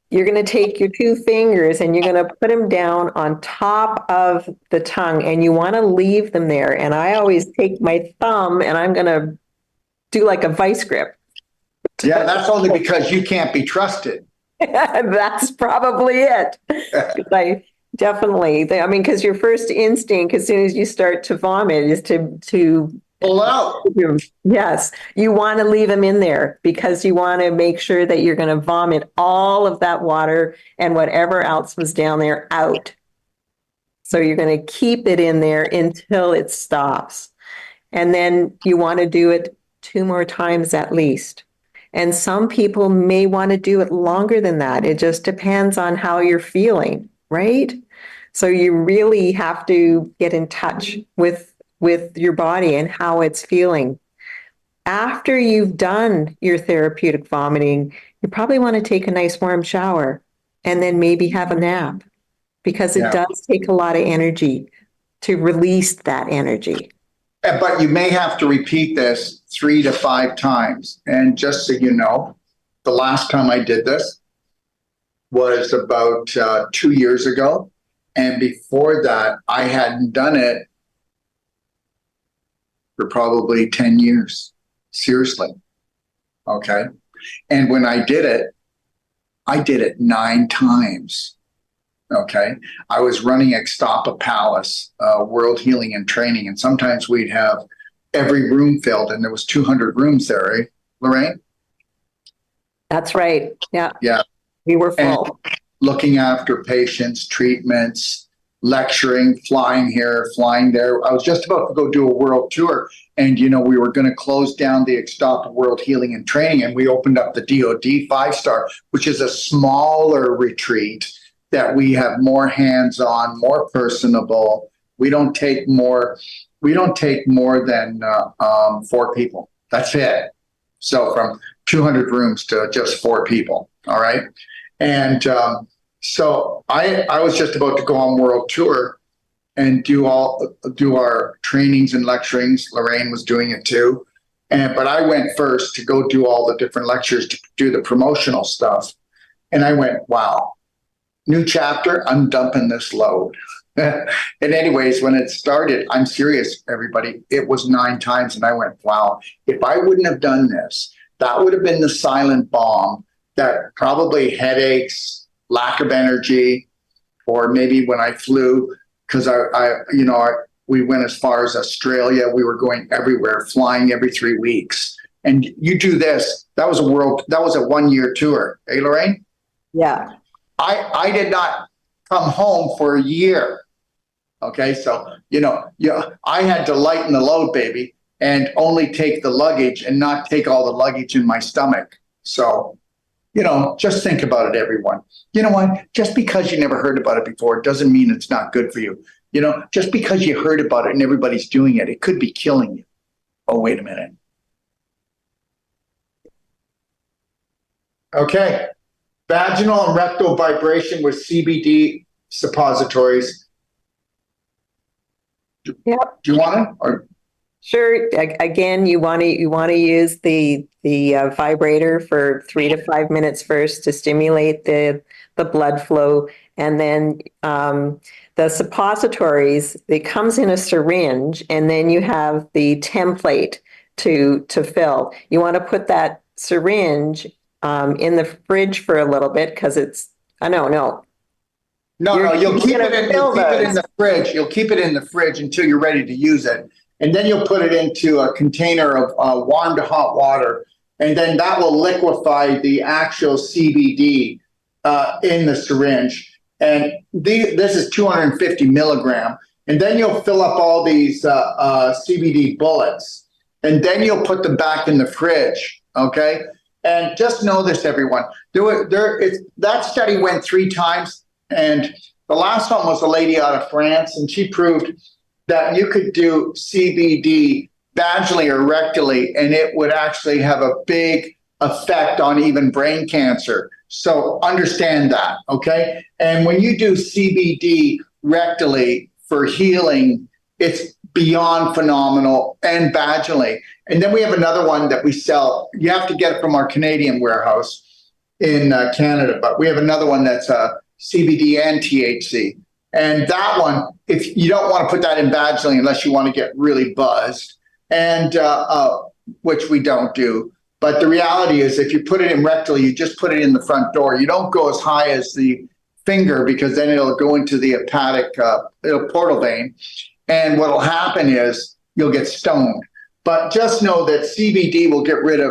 you're going to take your two fingers and you're going to put them down on top of the tongue and you want to leave them there. And I always take my thumb and I'm going to do like a vice grip. Yeah, that's only because you can't be trusted. That's probably it. I definitely, I mean, because your first instinct as soon as you start to vomit is to Pull out. Yes, you want to leave them in there because you want to make sure that you're going to vomit all of that water and whatever else was down there out. So you're going to keep it in there until it stops. And then you want to do it 2 more times at least. And some people may want to do it longer than that. It just depends on how you're feeling, right? So you really have to get in touch with your body and how it's feeling. After you've done your therapeutic vomiting, you probably want to take a nice warm shower and then maybe have a nap because it does take a lot of energy to release that energy. But you may have to repeat this 3 to 5 times. And just so you know, the last time I did this was about 2 years ago. And before that, I hadn't done it for probably 10 years. Seriously. Okay. And when I did it 9 times. Okay. I was running Extapa Palace, World Healing and Training. And sometimes we'd have every room filled and there was 200 rooms there, right, Lorraine? That's right. Yeah. Yeah. We were full. And looking after patients, treatments, lecturing, flying here, flying there. I was just about to go do a world tour. And, you know, we were going to close down the Extapa World Healing and Training. And we opened up the DOD 5-star, which is a smaller retreat that we have more hands-on, more personable. We don't take more than 4 people. That's it. So from 200 rooms to just 4 people. All right. And so I was just about to go on world tour and do our trainings and lecturings. Lorraine was doing it too. But I went first to go do all the different lectures to do the promotional stuff. And I went, wow, new chapter, I'm dumping this load. And anyways, when it started, I'm serious, everybody, it was 9 times. And I went, wow, if I wouldn't have done this, that would have been the silent bomb that probably headaches, lack of energy, or maybe when I flew, because we went as far as Australia, we were going everywhere, flying every 3 weeks. And you do this, that was a 1-year tour. Hey, Lorraine? Yeah. I did not come home for a year. Okay, so, I had to lighten the load, baby, and only take the luggage and not take all the luggage in my stomach. So Just think about it, everyone. You know what? Just because you never heard about it before doesn't mean it's not good for you. Just because you heard about it and everybody's doing it, it could be killing you. Oh, wait a minute. Okay. Vaginal and rectal vibration with CBD suppositories. Yep. Do you want it? Or Sure. Again, you want to use the vibrator for 3 to 5 minutes first to stimulate the blood flow, and then the suppositories. It comes in a syringe, and then you have the template to fill. You want to put that syringe in the fridge for a little bit because it's. No, no, you'll keep it in the fridge. You'll keep it in the fridge until you're ready to use it. And then you'll put it into a container of warm to hot water. And then that will liquefy the actual CBD in the syringe. And this is 250 milligram. And then you'll fill up all these CBD bullets. And then you'll put them back in the fridge. Okay. And just know this, everyone. That study went 3 times. And the last one was a lady out of France. And she proved that you could do CBD vaginally or rectally, and it would actually have a big effect on even brain cancer. So understand that, okay? And when you do CBD rectally for healing, it's beyond phenomenal, and vaginally. And then we have another one that we sell. You have to get it from our Canadian warehouse in Canada, but we have another one that's CBD and THC. And that one, if you don't want to put that in vaginally unless you want to get really buzzed, and which we don't do. But the reality is, if you put it in rectally, you just put it in the front door. You don't go as high as the finger because then it'll go into the hepatic portal vein. And what will happen is you'll get stoned. But just know that CBD will get rid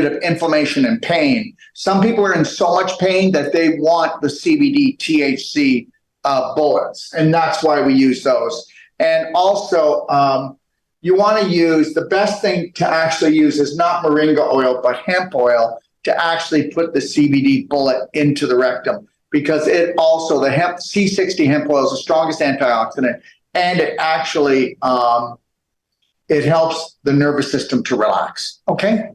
of inflammation and pain. Some people are in so much pain that they want the CBD THC bullets, and that's why we use those. And also, you want to use, the best thing to actually use is not moringa oil, but hemp oil to actually put the CBD bullet into the rectum, because it also, the hemp C60 hemp oil is the strongest antioxidant, and it actually it helps the nervous system to relax. Okay.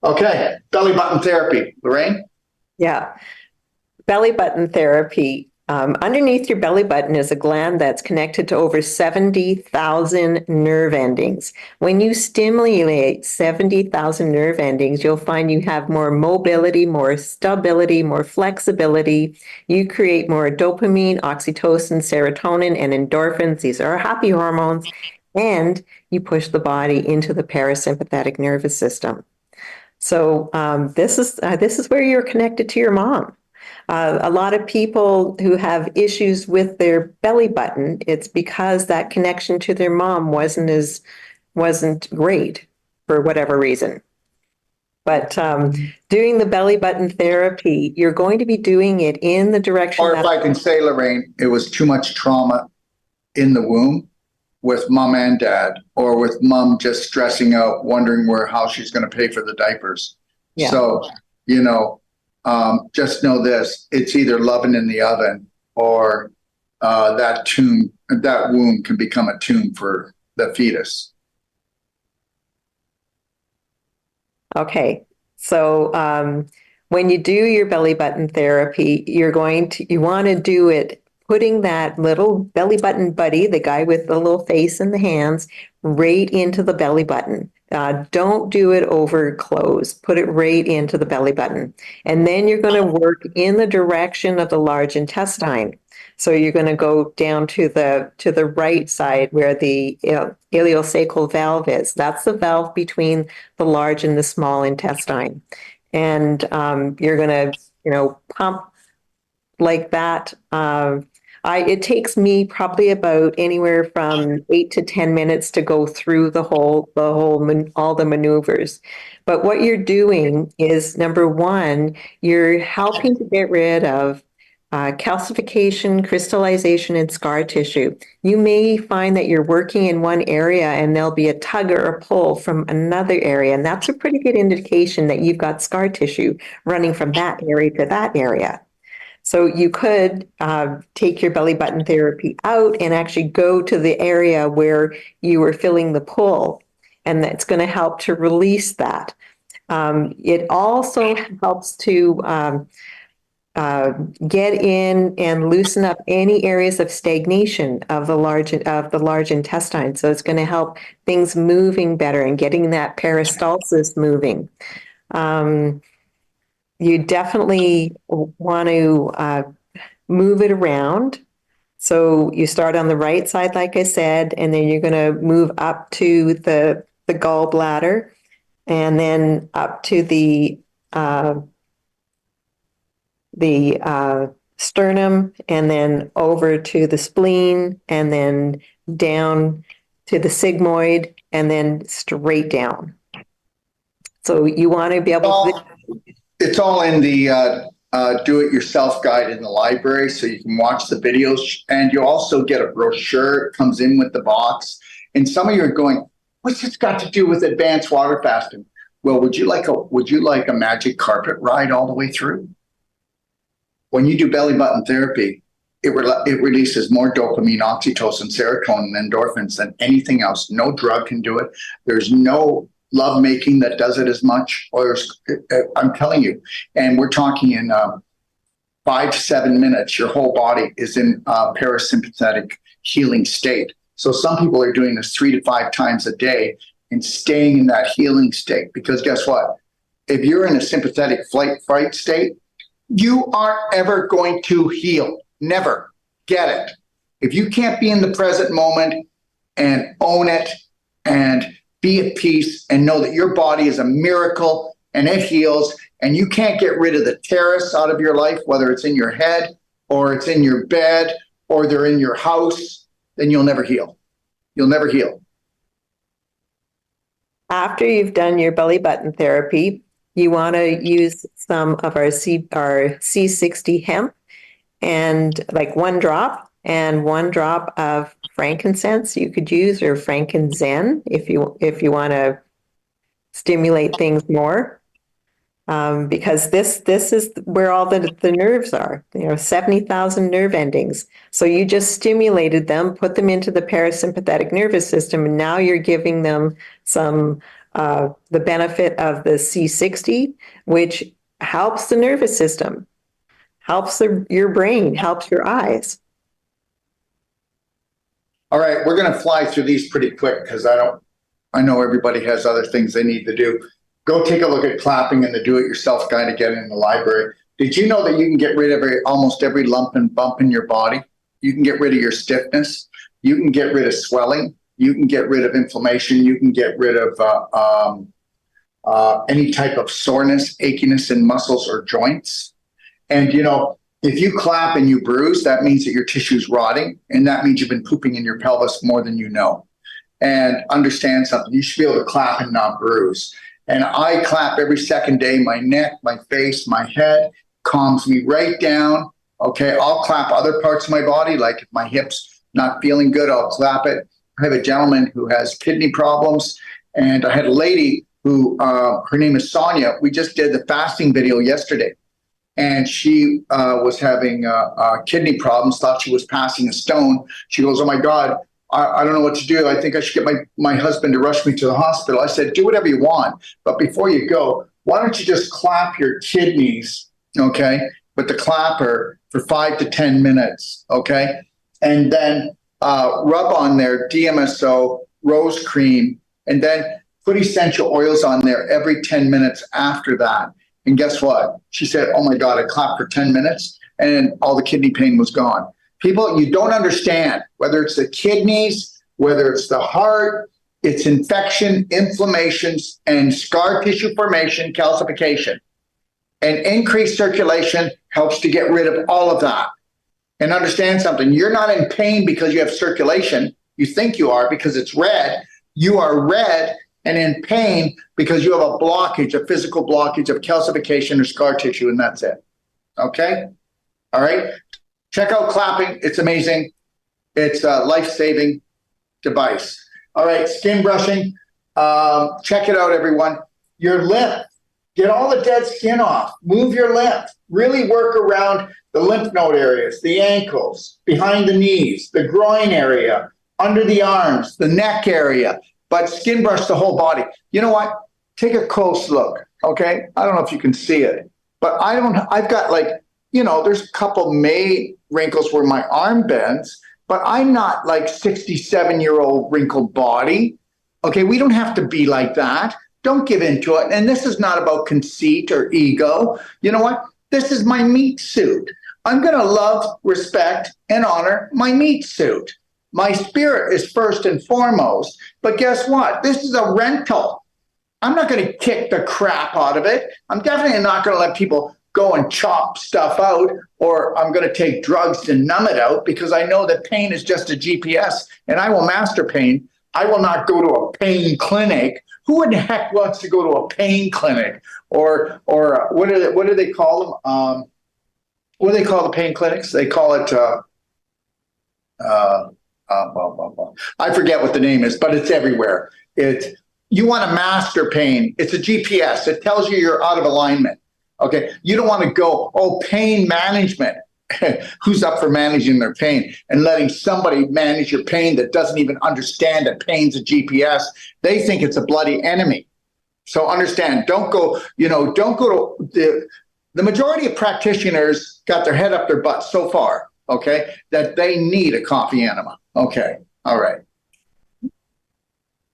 Okay, belly button therapy, Lorraine. Yeah. Belly button therapy. Underneath your belly button is a gland that's connected to over 70,000 nerve endings. When you stimulate 70,000 nerve endings, you'll find you have more mobility, more stability, more flexibility. You create more dopamine, oxytocin, serotonin, and endorphins. These are happy hormones. And you push the body into the parasympathetic nervous system. So this is where you're connected to your mom. A lot of people who have issues with their belly button, it's because that connection to their mom wasn't great for whatever reason. But doing the belly button therapy, you're going to be doing it in the direction. Or if I can say, Lorraine, it was too much trauma in the womb with mom and dad, or with mom just stressing out, wondering how she's going to pay for the diapers. Yeah. So, just know this, it's either loving in the oven, or that womb can become a tomb for the fetus. Okay. So when you do your belly button therapy, you want to do it putting that little belly button buddy, the guy with the little face and the hands, right into the belly button. Don't do it over clothes. Put it right into the belly button. And then you're going to work in the direction of the large intestine. So you're going to go down to the right side where the ileocecal valve is. That's the valve between the large and the small intestine. And you're going to, pump like that. It takes me probably about anywhere from 8 to 10 minutes to go through all the maneuvers. But what you're doing is, number one, you're helping to get rid of calcification, crystallization, and scar tissue. You may find that you're working in one area and there'll be a tug or a pull from another area. And that's a pretty good indication that you've got scar tissue running from that area to that area. So you could take your belly button therapy out and actually go to the area where you were feeling the pull. And that's going to help to release that. It also helps to get in and loosen up any areas of stagnation of the large intestine. So it's going to help things moving better and getting that peristalsis moving. You definitely want to move it around. So you start on the right side, like I said, and then you're going to move up to the gallbladder, and then up to the sternum, and then over to the spleen, and then down to the sigmoid, and then straight down. So you want to be able to. It's all in the do-it-yourself guide in the library, so you can watch the videos, and you also get a brochure. It comes in with the box. And some of you are going, "What's this got to do with advanced water fasting?" Well, would you like a magic carpet ride all the way through? When you do belly button therapy, it releases more dopamine, oxytocin, serotonin, and endorphins than anything else. No drug can do it. There's no lovemaking that does it as much. I'm telling you, and we're talking in 5 to 7 minutes, your whole body is in a parasympathetic healing state. So some people are doing this 3 to 5 times a day and staying in that healing state. Because guess what? If you're in a sympathetic fight state, you aren't ever going to heal. Never. Get it. If you can't be in the present moment and own it and be at peace and know that your body is a miracle and it heals, and you can't get rid of the terrorists out of your life, whether it's in your head or it's in your bed or they're in your house, then you'll never heal. You'll never heal. After you've done your belly button therapy, you want to use some of our C60 hemp, and like 1 drop, and 1 drop of frankincense you could use, or frankinzen if you want to stimulate things more. Because this is where all the nerves are. 70,000 nerve endings. So you just stimulated them, put them into the parasympathetic nervous system, and now you're giving them some the benefit of the C60, which helps the nervous system, helps your brain, helps your eyes. All right, we're going to fly through these pretty quick because I know everybody has other things they need to do. Go take a look at clapping in the do-it-yourself guide again in the library. Did you know that you can get rid of almost every lump and bump in your body? You can get rid of your stiffness. You can get rid of swelling. You can get rid of inflammation. You can get rid of any type of soreness, achiness in muscles or joints. And, if you clap and you bruise, that means that your tissue's rotting, and that means you've been pooping in your pelvis more than you know. And understand something. You should be able to clap and not bruise. And I clap every second day. My neck, my face, my head calms me right down. Okay, I'll clap other parts of my body, like if my hip's not feeling good, I'll clap it. I have a gentleman who has kidney problems, and I had a lady who, her name is Sonia. We just did the fasting video yesterday, and she was having kidney problems, thought she was passing a stone. She goes, "Oh my God, I don't know what to do. I think I should get my husband to rush me to the hospital." I said, "Do whatever you want, but before you go, why don't you just clap your kidneys, okay, with the clapper for 5 to 10 minutes, okay? And then rub on there DMSO, rose cream, and then put essential oils on there every 10 minutes after that." And guess what? She said, "Oh my God, I clapped for 10 minutes and all the kidney pain was gone." People, you don't understand, whether it's the kidneys, whether it's the heart, it's infection, inflammations, and scar tissue formation, calcification. And increased circulation helps to get rid of all of that. And understand something, you're not in pain because you have circulation. You think you are because it's red. You are red and in pain because you have a blockage, a physical blockage of calcification or scar tissue, and that's it. Okay? All right? Check out clapping. It's amazing. It's a life-saving device. All right, skin brushing. Check it out, everyone. Your lymph. Get all the dead skin off. Move your lymph. Really work around the lymph node areas, the ankles, behind the knees, the groin area, under the arms, the neck area. But skin brush the whole body. You know what? Take a close look, okay? I don't know if you can see it, but I've got like, there's a couple May wrinkles where my arm bends, but I'm not like 67-year-old wrinkled body. Okay, we don't have to be like that. Don't give into it. And this is not about conceit or ego. You know what? This is my meat suit. I'm going to love, respect, and honor my meat suit. My spirit is first and foremost. But guess what? This is a rental. I'm not going to kick the crap out of it. I'm definitely not going to let people go and chop stuff out, or I'm going to take drugs to numb it out, because I know that pain is just a GPS, and I will master pain. I will not go to a pain clinic. Who in the heck wants to go to a pain clinic? Or what do they call them? What do they call the pain clinics? They call it I forget what the name is, but it's everywhere. You want to master pain. It's a GPS. It tells you you're out of alignment. Okay. You don't want to go, pain management. Who's up for managing their pain and letting somebody manage your pain that doesn't even understand that pain's a GPS? They think it's a bloody enemy. So understand, don't go to the majority of practitioners got their head up their butt so far, okay, that they need a coffee enema. Okay. All right.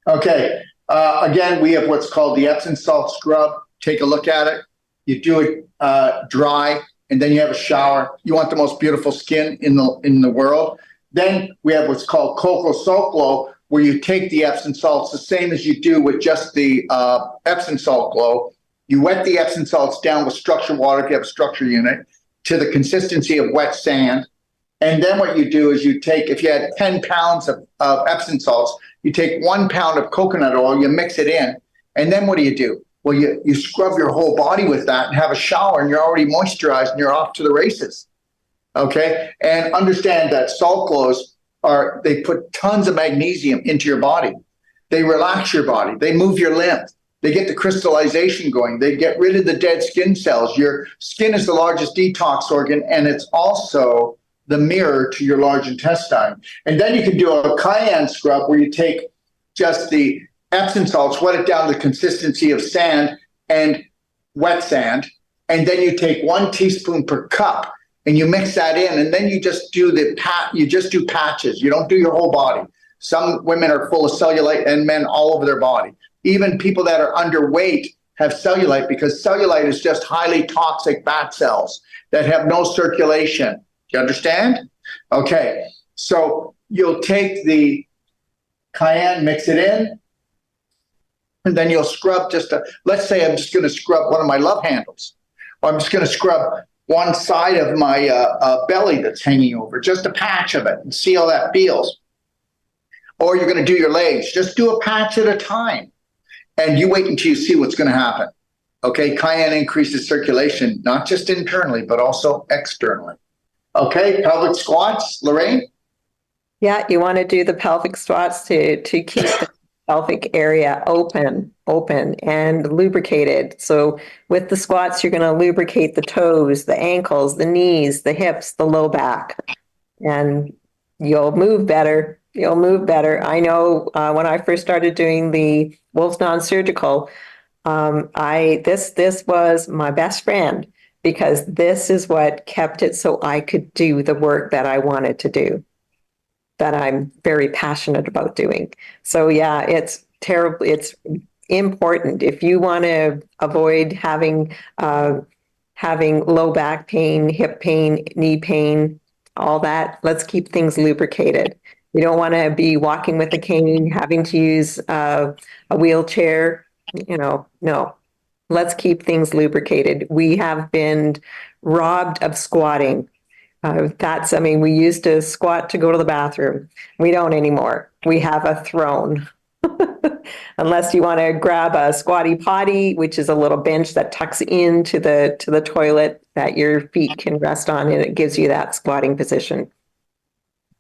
Okay. Again, we have what's called the Epsom salt scrub. Take a look at it. You do it dry, and then you have a shower. You want the most beautiful skin in the world. Then we have what's called Cocoa Salt Glow, where you take the Epsom salts, the same as you do with just the Epsom salt glow. You wet the Epsom salts down with structured water, if you have a structure unit, to the consistency of wet sand. And then what you do is you take, if you had 10 pounds of Epsom salts, you take 1 pound of coconut oil, you mix it in, and then what do? Well, you scrub your whole body with that and have a shower, and you're already moisturized and you're off to the races. Okay? And understand that salt glows they put tons of magnesium into your body. They relax your body. They move your lymph. They get the crystallization going. They get rid of the dead skin cells. Your skin is the largest detox organ, and it's also the mirror to your large intestine. And then you can do a cayenne scrub where you take just the Epsom salts, wet it down to the consistency of sand and wet sand, and then you take 1 teaspoon per cup and you mix that in, and then you just do patches. You don't do your whole body. Some women are full of cellulite, and men all over their body. Even people that are underweight have cellulite, because cellulite is just highly toxic fat cells that have no circulation. Do you understand? Okay, so you'll take the cayenne, mix it in, and then you'll scrub let's say I'm just going to scrub one of my love handles, or I'm just going to scrub one side of my belly that's hanging over, just a patch of it, and see how that feels. Or you're going to do your legs. Just do a patch at a time, and you wait until you see what's going to happen. Okay, cayenne increases circulation, not just internally, but also externally. Okay, pelvic squats, Lorraine? Yeah, you want to do the pelvic squats to keep the pelvic area open and lubricated. So with the squats, you're going to lubricate the toes, the ankles, the knees, the hips, the low back, and you'll move better. I know when I first started doing the Wolf's Non-Surgical, this was my best friend, because this is what kept it so I could do the work that I wanted to do, that I'm very passionate about doing. So yeah, it's important. If you want to avoid having low back pain, hip pain, knee pain, all that, let's keep things lubricated. You don't want to be walking with a cane, having to use a wheelchair. No. Let's keep things lubricated. We have been robbed of squatting. We used to squat to go to the bathroom. We don't anymore. We have a throne. unless you want to grab a squatty potty, which is a little bench that tucks into the toilet that your feet can rest on, and it gives you that squatting position.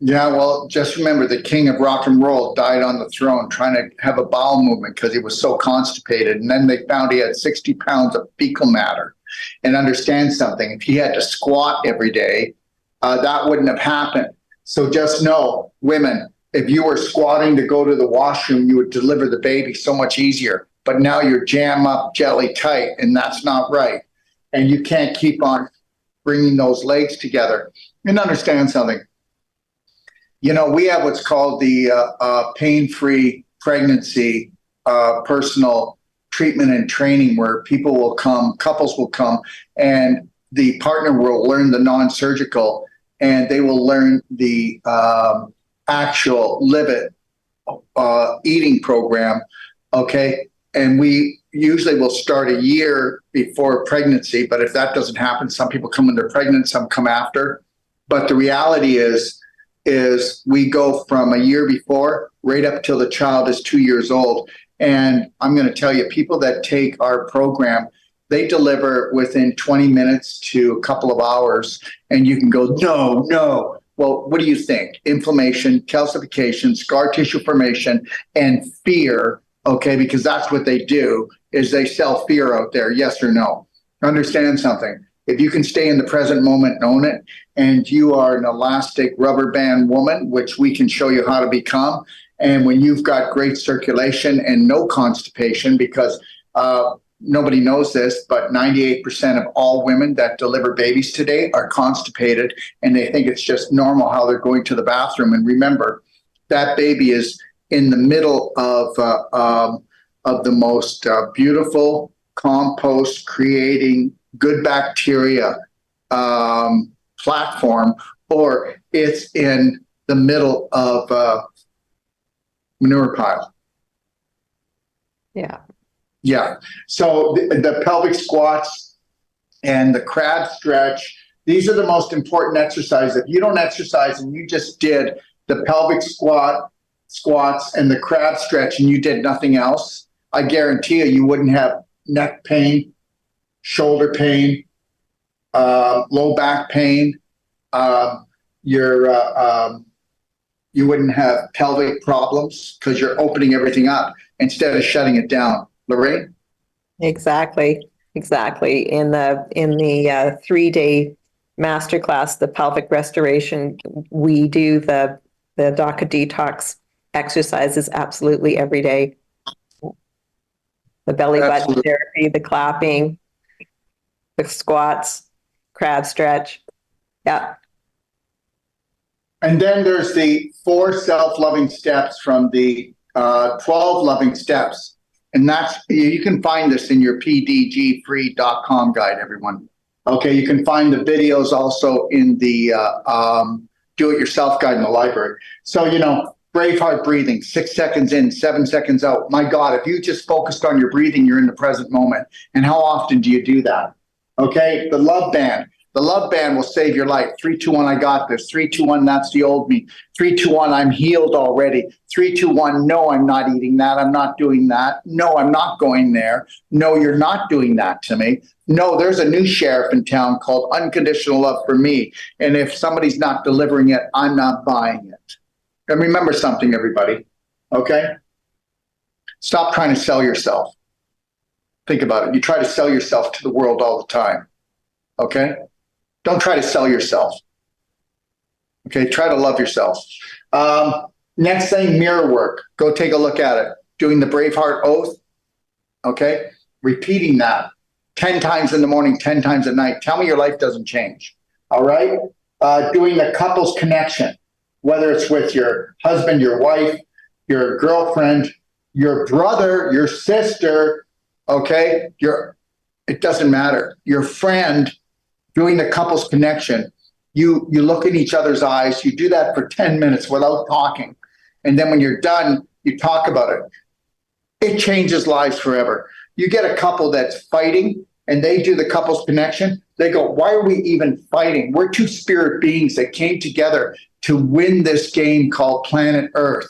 Yeah, well, just remember the king of rock and roll died on the throne trying to have a bowel movement because he was so constipated. And then they found he had 60 pounds of fecal matter. And understand something, if he had to squat every day, that wouldn't have happened. So just know, women, if you were squatting to go to the washroom, you would deliver the baby so much easier. But now you're jam up jelly tight, and that's not right. And you can't keep on bringing those legs together. And understand something. You know, we have what's called the pain-free pregnancy personal treatment and training, where people will come, couples will come, and the partner will learn the non-surgical, and they will learn the actual live it eating program. Okay. And we usually will start a year before pregnancy, but if that doesn't happen, some people come when they're pregnant, some come after. But the reality is we go from a year before right up till the child is 2 years old. And I'm going to tell you, people that take our program, they deliver within 20 minutes to a couple of hours. And you can go, no. Well, what do you think? Inflammation, calcification, scar tissue formation, and fear. Okay, because that's what they do, is they sell fear out there. Yes or no? Understand something. If you can stay in the present moment and own it, and you are an elastic rubber band woman, which we can show you how to become, and when you've got great circulation and no constipation, because nobody knows this, but 98% of all women that deliver babies today are constipated, and they think it's just normal how they're going to the bathroom. And remember, that baby is in the middle of the most beautiful compost creating good bacteria platform, or it's in the middle of manure pile. Yeah. Yeah. So the pelvic squats and the crab stretch, these are the most important exercises. If you don't exercise and you just did the pelvic squats and the crab stretch and you did nothing else, I guarantee you wouldn't have neck pain, shoulder pain, low back pain. You wouldn't have pelvic problems because you're opening everything up instead of shutting it down. Lorraine? Exactly. In the 3-day masterclass, the pelvic restoration, we do the DACA detox exercises absolutely every day. The belly button therapy, the clapping, the squats, crab stretch. Yeah. And then there's the 4 self-loving steps from the 12 loving steps. And you can find this in your pdgfree.com guide, everyone. Okay, you can find the videos also in the do-it-yourself guide in the library. So, Braveheart breathing, 6 seconds in, 7 seconds out. My God, if you just focused on your breathing, you're in the present moment. And how often do you do that? Okay, the love band. The love band will save your life. 3, 2, 1, I got this. 3, 2, 1, that's the old me. 3, 2, 1, I'm healed already. 3, 2, 1, no, I'm not eating that. I'm not doing that. No, I'm not going there. No, you're not doing that to me. No, there's a new sheriff in town called Unconditional Love for Me. And if somebody's not delivering it, I'm not buying it. And remember something, everybody. Okay? Stop trying to sell yourself. Think about it. You try to sell yourself to the world all the time. Okay? Don't try to sell yourself. Okay, try to love yourself. Next thing, mirror work. Go take a look at it. Doing the Braveheart oath. Okay, repeating that 10 times in the morning, 10 times at night. Tell me your life doesn't change. All right. Doing the couples connection, whether it's with your husband, your wife, your girlfriend, your brother, your sister. Okay, it doesn't matter. Your friend. Doing the couples connection, you look in each other's eyes. You do that for 10 minutes without talking. And then when you're done, you talk about it. It changes lives forever. You get a couple that's fighting and they do the couples connection. They go, why are we even fighting? We're 2 spirit beings that came together to win this game called planet Earth.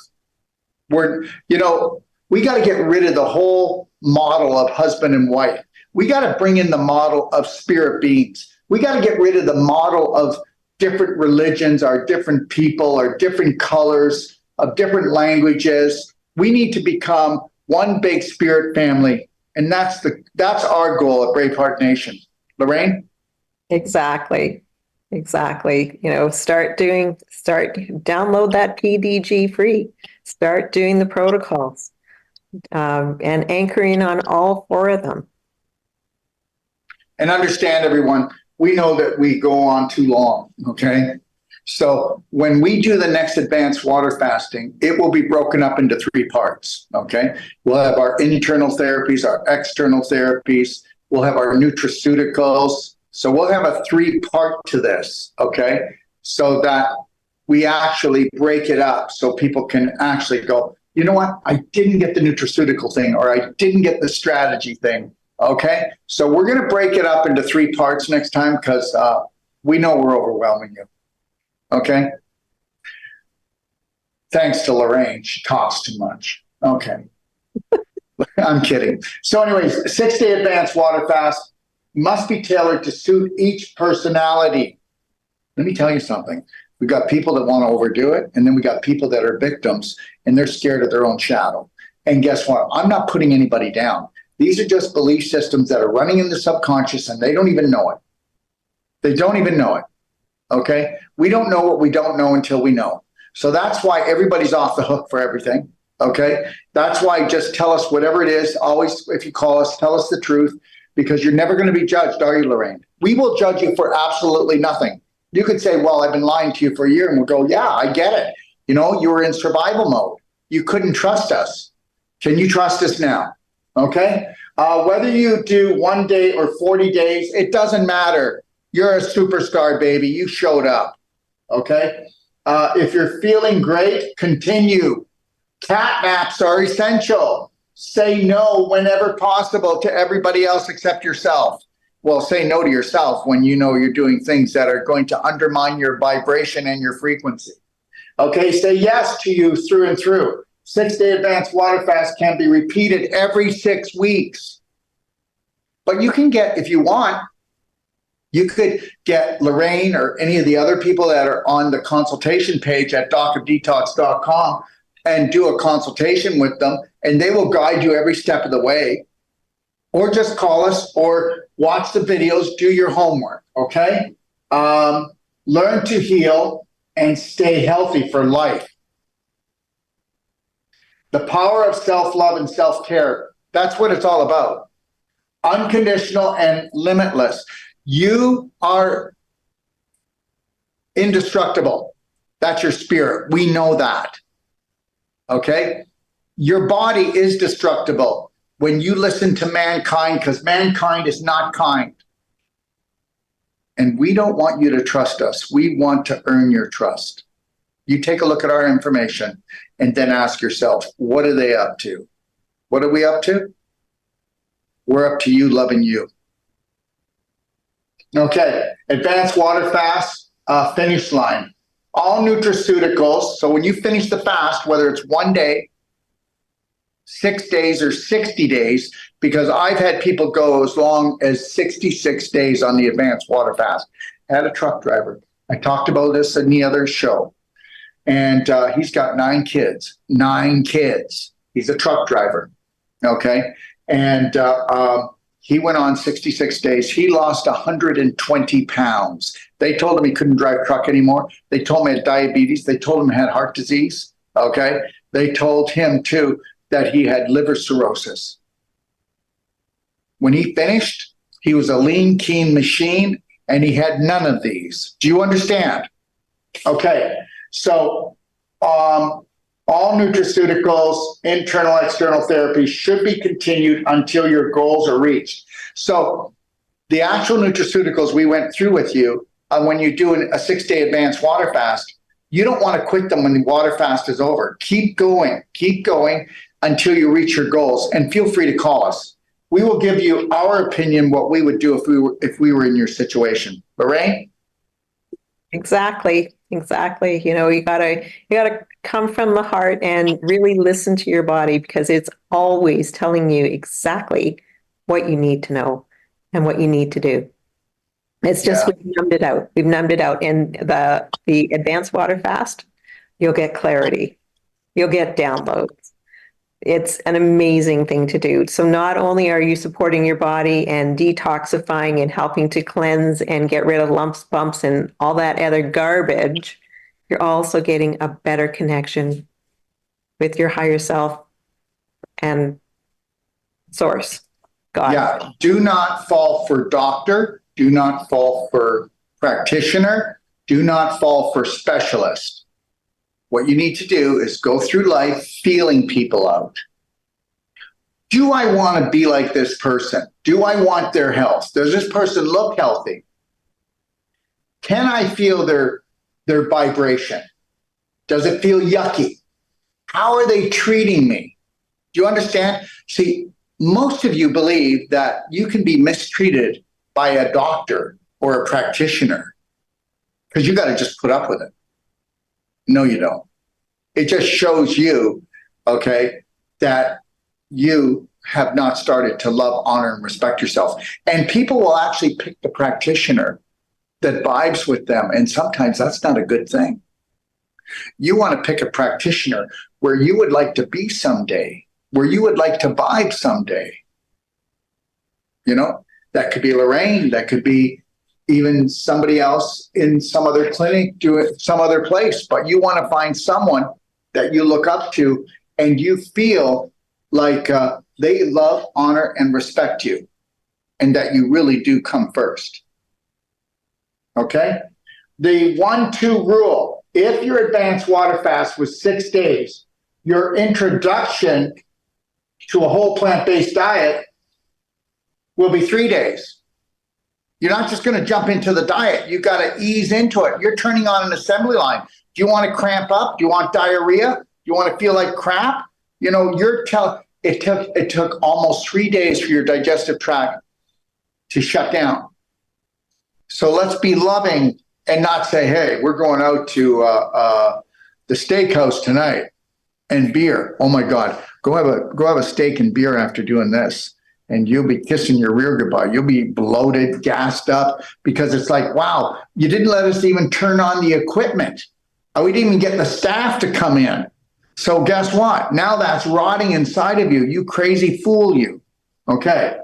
We got to get rid of the whole model of husband and wife. We got to bring in the model of spirit beings. We got to get rid of the model of different religions, our different people, our different colors, of different languages. We need to become one big spirit family. And that's our goal at Braveheart Nation. Lorraine? Exactly. Exactly. Download that PDG free, start doing the protocols, and anchoring on all four of them. And understand, everyone, we know that we go on too long, okay? So when we do the next advanced water fasting, it will be broken up into 3 parts, okay? We'll have our internal therapies, our external therapies. We'll have our nutraceuticals. So we'll have a 3-part to this, okay? So that we actually break it up so people can actually go, you know what? I didn't get the nutraceutical thing, or I didn't get the strategy thing, okay? So we're going to break it up into 3 parts next time because we know we're overwhelming you, okay? Thanks to Lorraine. She talks too much. Okay. I'm kidding. So anyways, 6-day advanced water fast must be tailored to suit each personality. Let me tell you something. We've got people that want to overdo it, and then we got people that are victims, and they're scared of their own shadow. And guess what? I'm not putting anybody down. These are just belief systems that are running in the subconscious, and they don't even know it. They don't even know it, okay? We don't know what we don't know until we know. So that's why everybody's off the hook for everything, okay? That's why just tell us whatever it is. Always, if you call us, tell us the truth, because you're never going to be judged, are you, Lorraine? We will judge you for absolutely nothing. You could say, well, I've been lying to you for a year, and we'll go, yeah, I get it. You know, you were in survival mode. You couldn't trust us. Can you trust us now? Okay? Whether you do 1 day or 40 days, it doesn't matter. You're a superstar, baby. You showed up. Okay? If you're feeling great, continue. Cat naps are essential. Say no whenever possible to everybody else except yourself. Well, say no to yourself when you know you're doing things that are going to undermine your vibration and your frequency. Okay, say yes to you through and through. 6-day advanced water fast can be repeated every 6 weeks. But you can get, if you want, you could get Lorraine or any of the other people that are on the consultation page at docofdetox.com and do a consultation with them, and they will guide you every step of the way. Or just call us or watch the videos, do your homework, okay? Learn to heal and stay healthy for life. The power of self-love and self-care, that's what it's all about. Unconditional and limitless. You are indestructible. That's your spirit. We know that. Okay? Your body is destructible when you listen to mankind, because mankind is not kind. And we don't want you to trust us. We want to earn your trust. You take a look at our information and then ask yourself, what are they up to? What are we up to? We're up to you loving you. Okay, advanced water fast, finish line. All nutraceuticals, so when you finish the fast, whether it's 1 day, 6 days, or 60 days, because I've had people go as long as 66 days on the advanced water fast. I had a truck driver. I talked about this in the other show. And he's got 9 kids. 9 kids. He's a truck driver. Okay. And he went on 66 days. He lost 120 pounds. They told him he couldn't drive truck anymore. They told him he had diabetes. They told him he had heart disease. Okay. They told him, too, that he had liver cirrhosis. When he finished, he was a lean, keen machine, and he had none of these. Do you understand? Okay. So all nutraceuticals, internal, external therapy should be continued until your goals are reached. So the actual nutraceuticals we went through with you, when you do a 6-day advanced water fast, you don't want to quit them when the water fast is over. Keep going until you reach your goals, and feel free to call us. We will give you our opinion, what we would do if we were in your situation. Lorraine? Exactly. Exactly. You gotta come from the heart and really listen to your body because it's always telling you exactly what you need to know and what you need to do. It's just Yeah. we've numbed it out. We've numbed it out. In the advanced water fast, you'll get clarity. You'll get downloads. It's an amazing thing to do. So not only are you supporting your body and detoxifying and helping to cleanse and get rid of lumps, bumps, and all that other garbage, you're also getting a better connection with your higher self and source, God. Yeah. Do not fall for doctor. Do not fall for practitioner. Do not fall for specialist. What you need to do is go through life feeling people out. Do I want to be like this person? Do I want their health? Does this person look healthy? Can I feel their vibration? Does it feel yucky? How are they treating me? Do you understand? See, most of you believe that you can be mistreated by a doctor or a practitioner because you got to just put up with it. No, you don't. It just shows you, okay, that you have not started to love, honor, and respect yourself. And people will actually pick the practitioner that vibes with them. And sometimes that's not a good thing. You want to pick a practitioner where you would like to be someday, where you would like to vibe someday. You know, that could be Lorraine, that could be even somebody else in some other clinic, do it some other place. But you want to find someone that you look up to and you feel like they love, honor, and respect you, and that you really do come first. Okay? The 1-2 rule, if your advanced water fast was 6 days, your introduction to a whole plant-based diet will be 3 days. You're not just going to jump into the diet. You got to ease into it. You're turning on an assembly line. Do you want to cramp up? Do you want diarrhea? Do you want to feel like crap? You know, it took almost 3 days for your digestive tract to shut down. So let's be loving and not say, hey, we're going out to the steakhouse tonight and beer. Oh my God, go have a steak and beer after doing this. And you'll be kissing your rear goodbye. You'll be bloated, gassed up, because it's like, wow, you didn't let us even turn on the equipment. We didn't even get the staff to come in. So guess what? Now that's rotting inside of you. You crazy fool, you. Okay.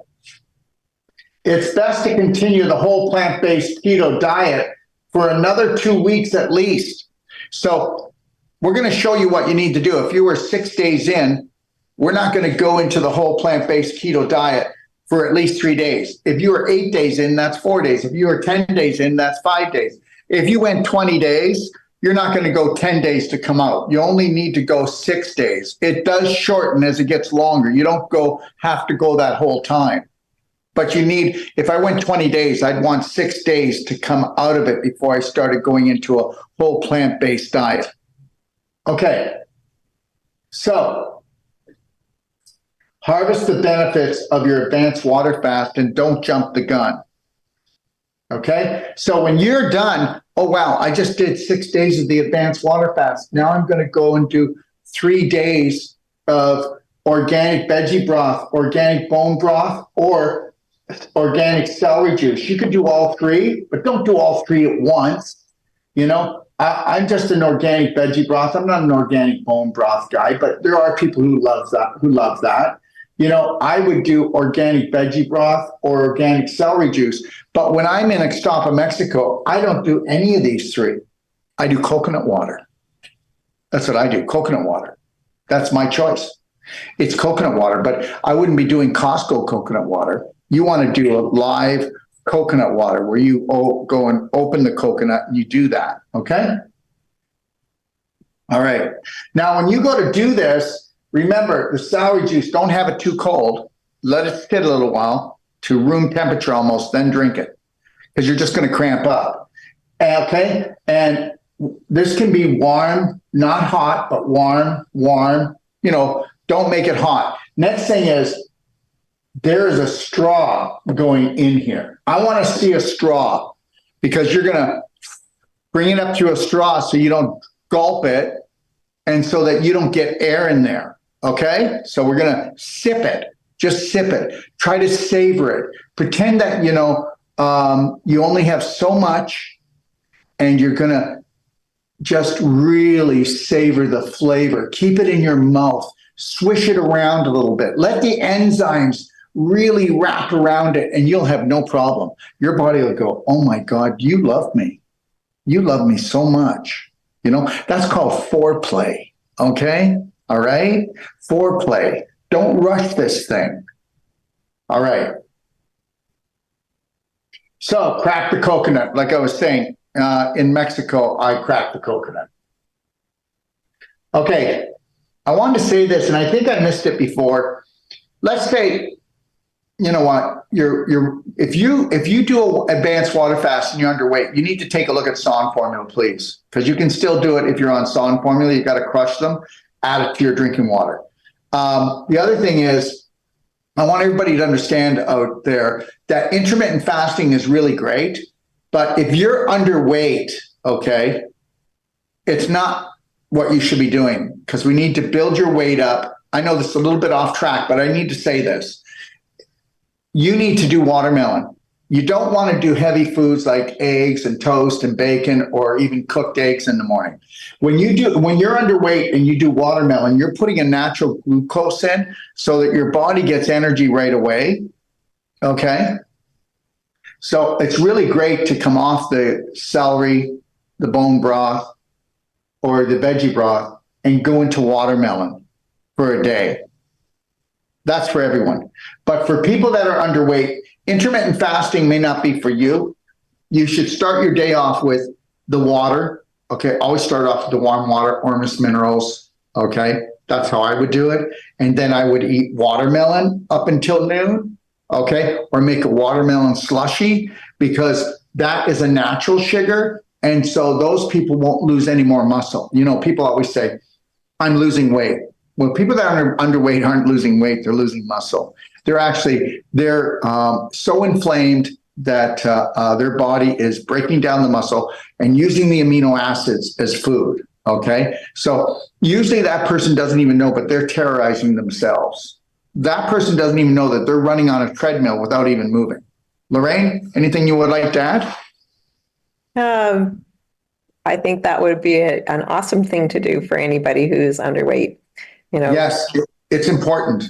It's best to continue the whole plant-based keto diet for another 2 weeks at least. So we're going to show you what you need to do. If you were 6 days in, we're not going to go into the whole plant-based keto diet for at least 3 days. If you were 8 days in, that's 4 days. If you were 10 days in, that's 5 days. If you went 20 days, you're not going to go 10 days to come out. You only need to go 6 days. It does shorten as it gets longer. You don't have to go that whole time. But you need, if I went 20 days, I'd want 6 days to come out of it before I started going into a whole plant-based diet. Okay. So harvest the benefits of your advanced water fast and don't jump the gun. Okay? So when you're done, oh, wow, I just did 6 days of the advanced water fast. Now I'm going to go and do 3 days of organic veggie broth, organic bone broth, or organic celery juice. You could do all three, but don't do all three at once. You know, I'm just an organic veggie broth. I'm not an organic bone broth guy, but there are people who love that. You know, I would do organic veggie broth or organic celery juice. But when I'm in Ixtapa, Mexico, I don't do any of these three. I do coconut water. That's what I do, coconut water. That's my choice. It's coconut water, but I wouldn't be doing Costco coconut water. You want to do a live coconut water where you go and open the coconut and you do that, okay? All right. Now, when you go to do this, remember the celery juice, don't have it too cold. Let it sit a little while to room temperature almost, then drink it because you're just going to cramp up. Okay? And this can be warm, not hot, but warm. You know, don't make it hot. Next thing is there is a straw going in here. I want to see a straw because you're going to Bring it up through a straw so you don't gulp it and so that you don't get air in there. Okay? So we're going to sip it. Just sip it. Try to savor it. Pretend that, you only have so much and you're going to just really savor the flavor. Keep it in your mouth. Swish it around a little bit. Let the enzymes really wrap around it and you'll have no problem. Your body will go, oh my God, you love me. You love me so much. That's called foreplay. Okay? All right? Foreplay. Don't rush this thing. All right. So crack the coconut. Like I was saying, in Mexico, I cracked the coconut. Okay. I wanted to say this, and I think I missed it before. Let's say, you know what, if you do an advanced water fast and you're underweight, you need to take a look at SON formula, please, because you can still do it if you're on SON formula. You got to crush them, add it to your drinking water. The other thing is, I want everybody to understand out there that intermittent fasting is really great, but if you're underweight, okay, it's not what you should be doing, because we need to build your weight up. I know this is a little bit off track, but I need to say this. You need to do watermelon. You don't want to do heavy foods like eggs and toast and bacon or even cooked eggs in the morning. When you're underweight and you do watermelon, you're putting a natural glucose in so that your body gets energy right away. Okay? So it's really great to come off the celery, the bone broth, or the veggie broth and go into watermelon for a day. That's for everyone. But for people that are underweight, intermittent fasting may not be for you. You should start your day off with the water. Okay, always start off with the warm water, Ormus minerals. Okay, that's how I would do it. And then I would eat watermelon up until noon. Okay, or make a watermelon slushy, because that is a natural sugar. And so those people won't lose any more muscle. People always say, I'm losing weight. Well, people that are underweight aren't losing weight, they're losing muscle. They're so inflamed that their body is breaking down the muscle and using the amino acids as food. Okay. So usually that person doesn't even know, but they're terrorizing themselves. That person doesn't even know that they're running on a treadmill without even moving. Lorraine, anything you would like to add? I think that would be an awesome thing to do for anybody who's underweight. Yes, it's important.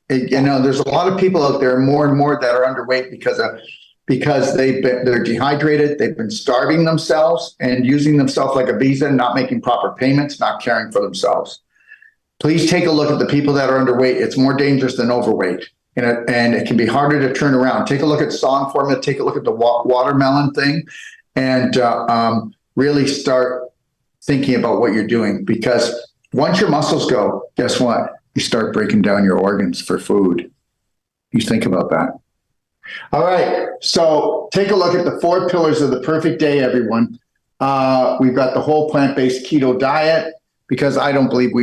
There's a lot of people out there, more and more, that are underweight because they're dehydrated. They've been starving themselves and using themselves like a visa, not making proper payments, not caring for themselves. Please take a look at the people that are underweight. It's more dangerous than overweight, and it can be harder to turn around. Take a look at SON formula. Take a look at the watermelon thing, and really start thinking about what you're doing, because once your muscles go, guess what? You start breaking down your organs for food. You think about that. All right. So take a look at the 4 pillars of the perfect day, everyone. We've got the whole plant-based keto diet, because I don't believe we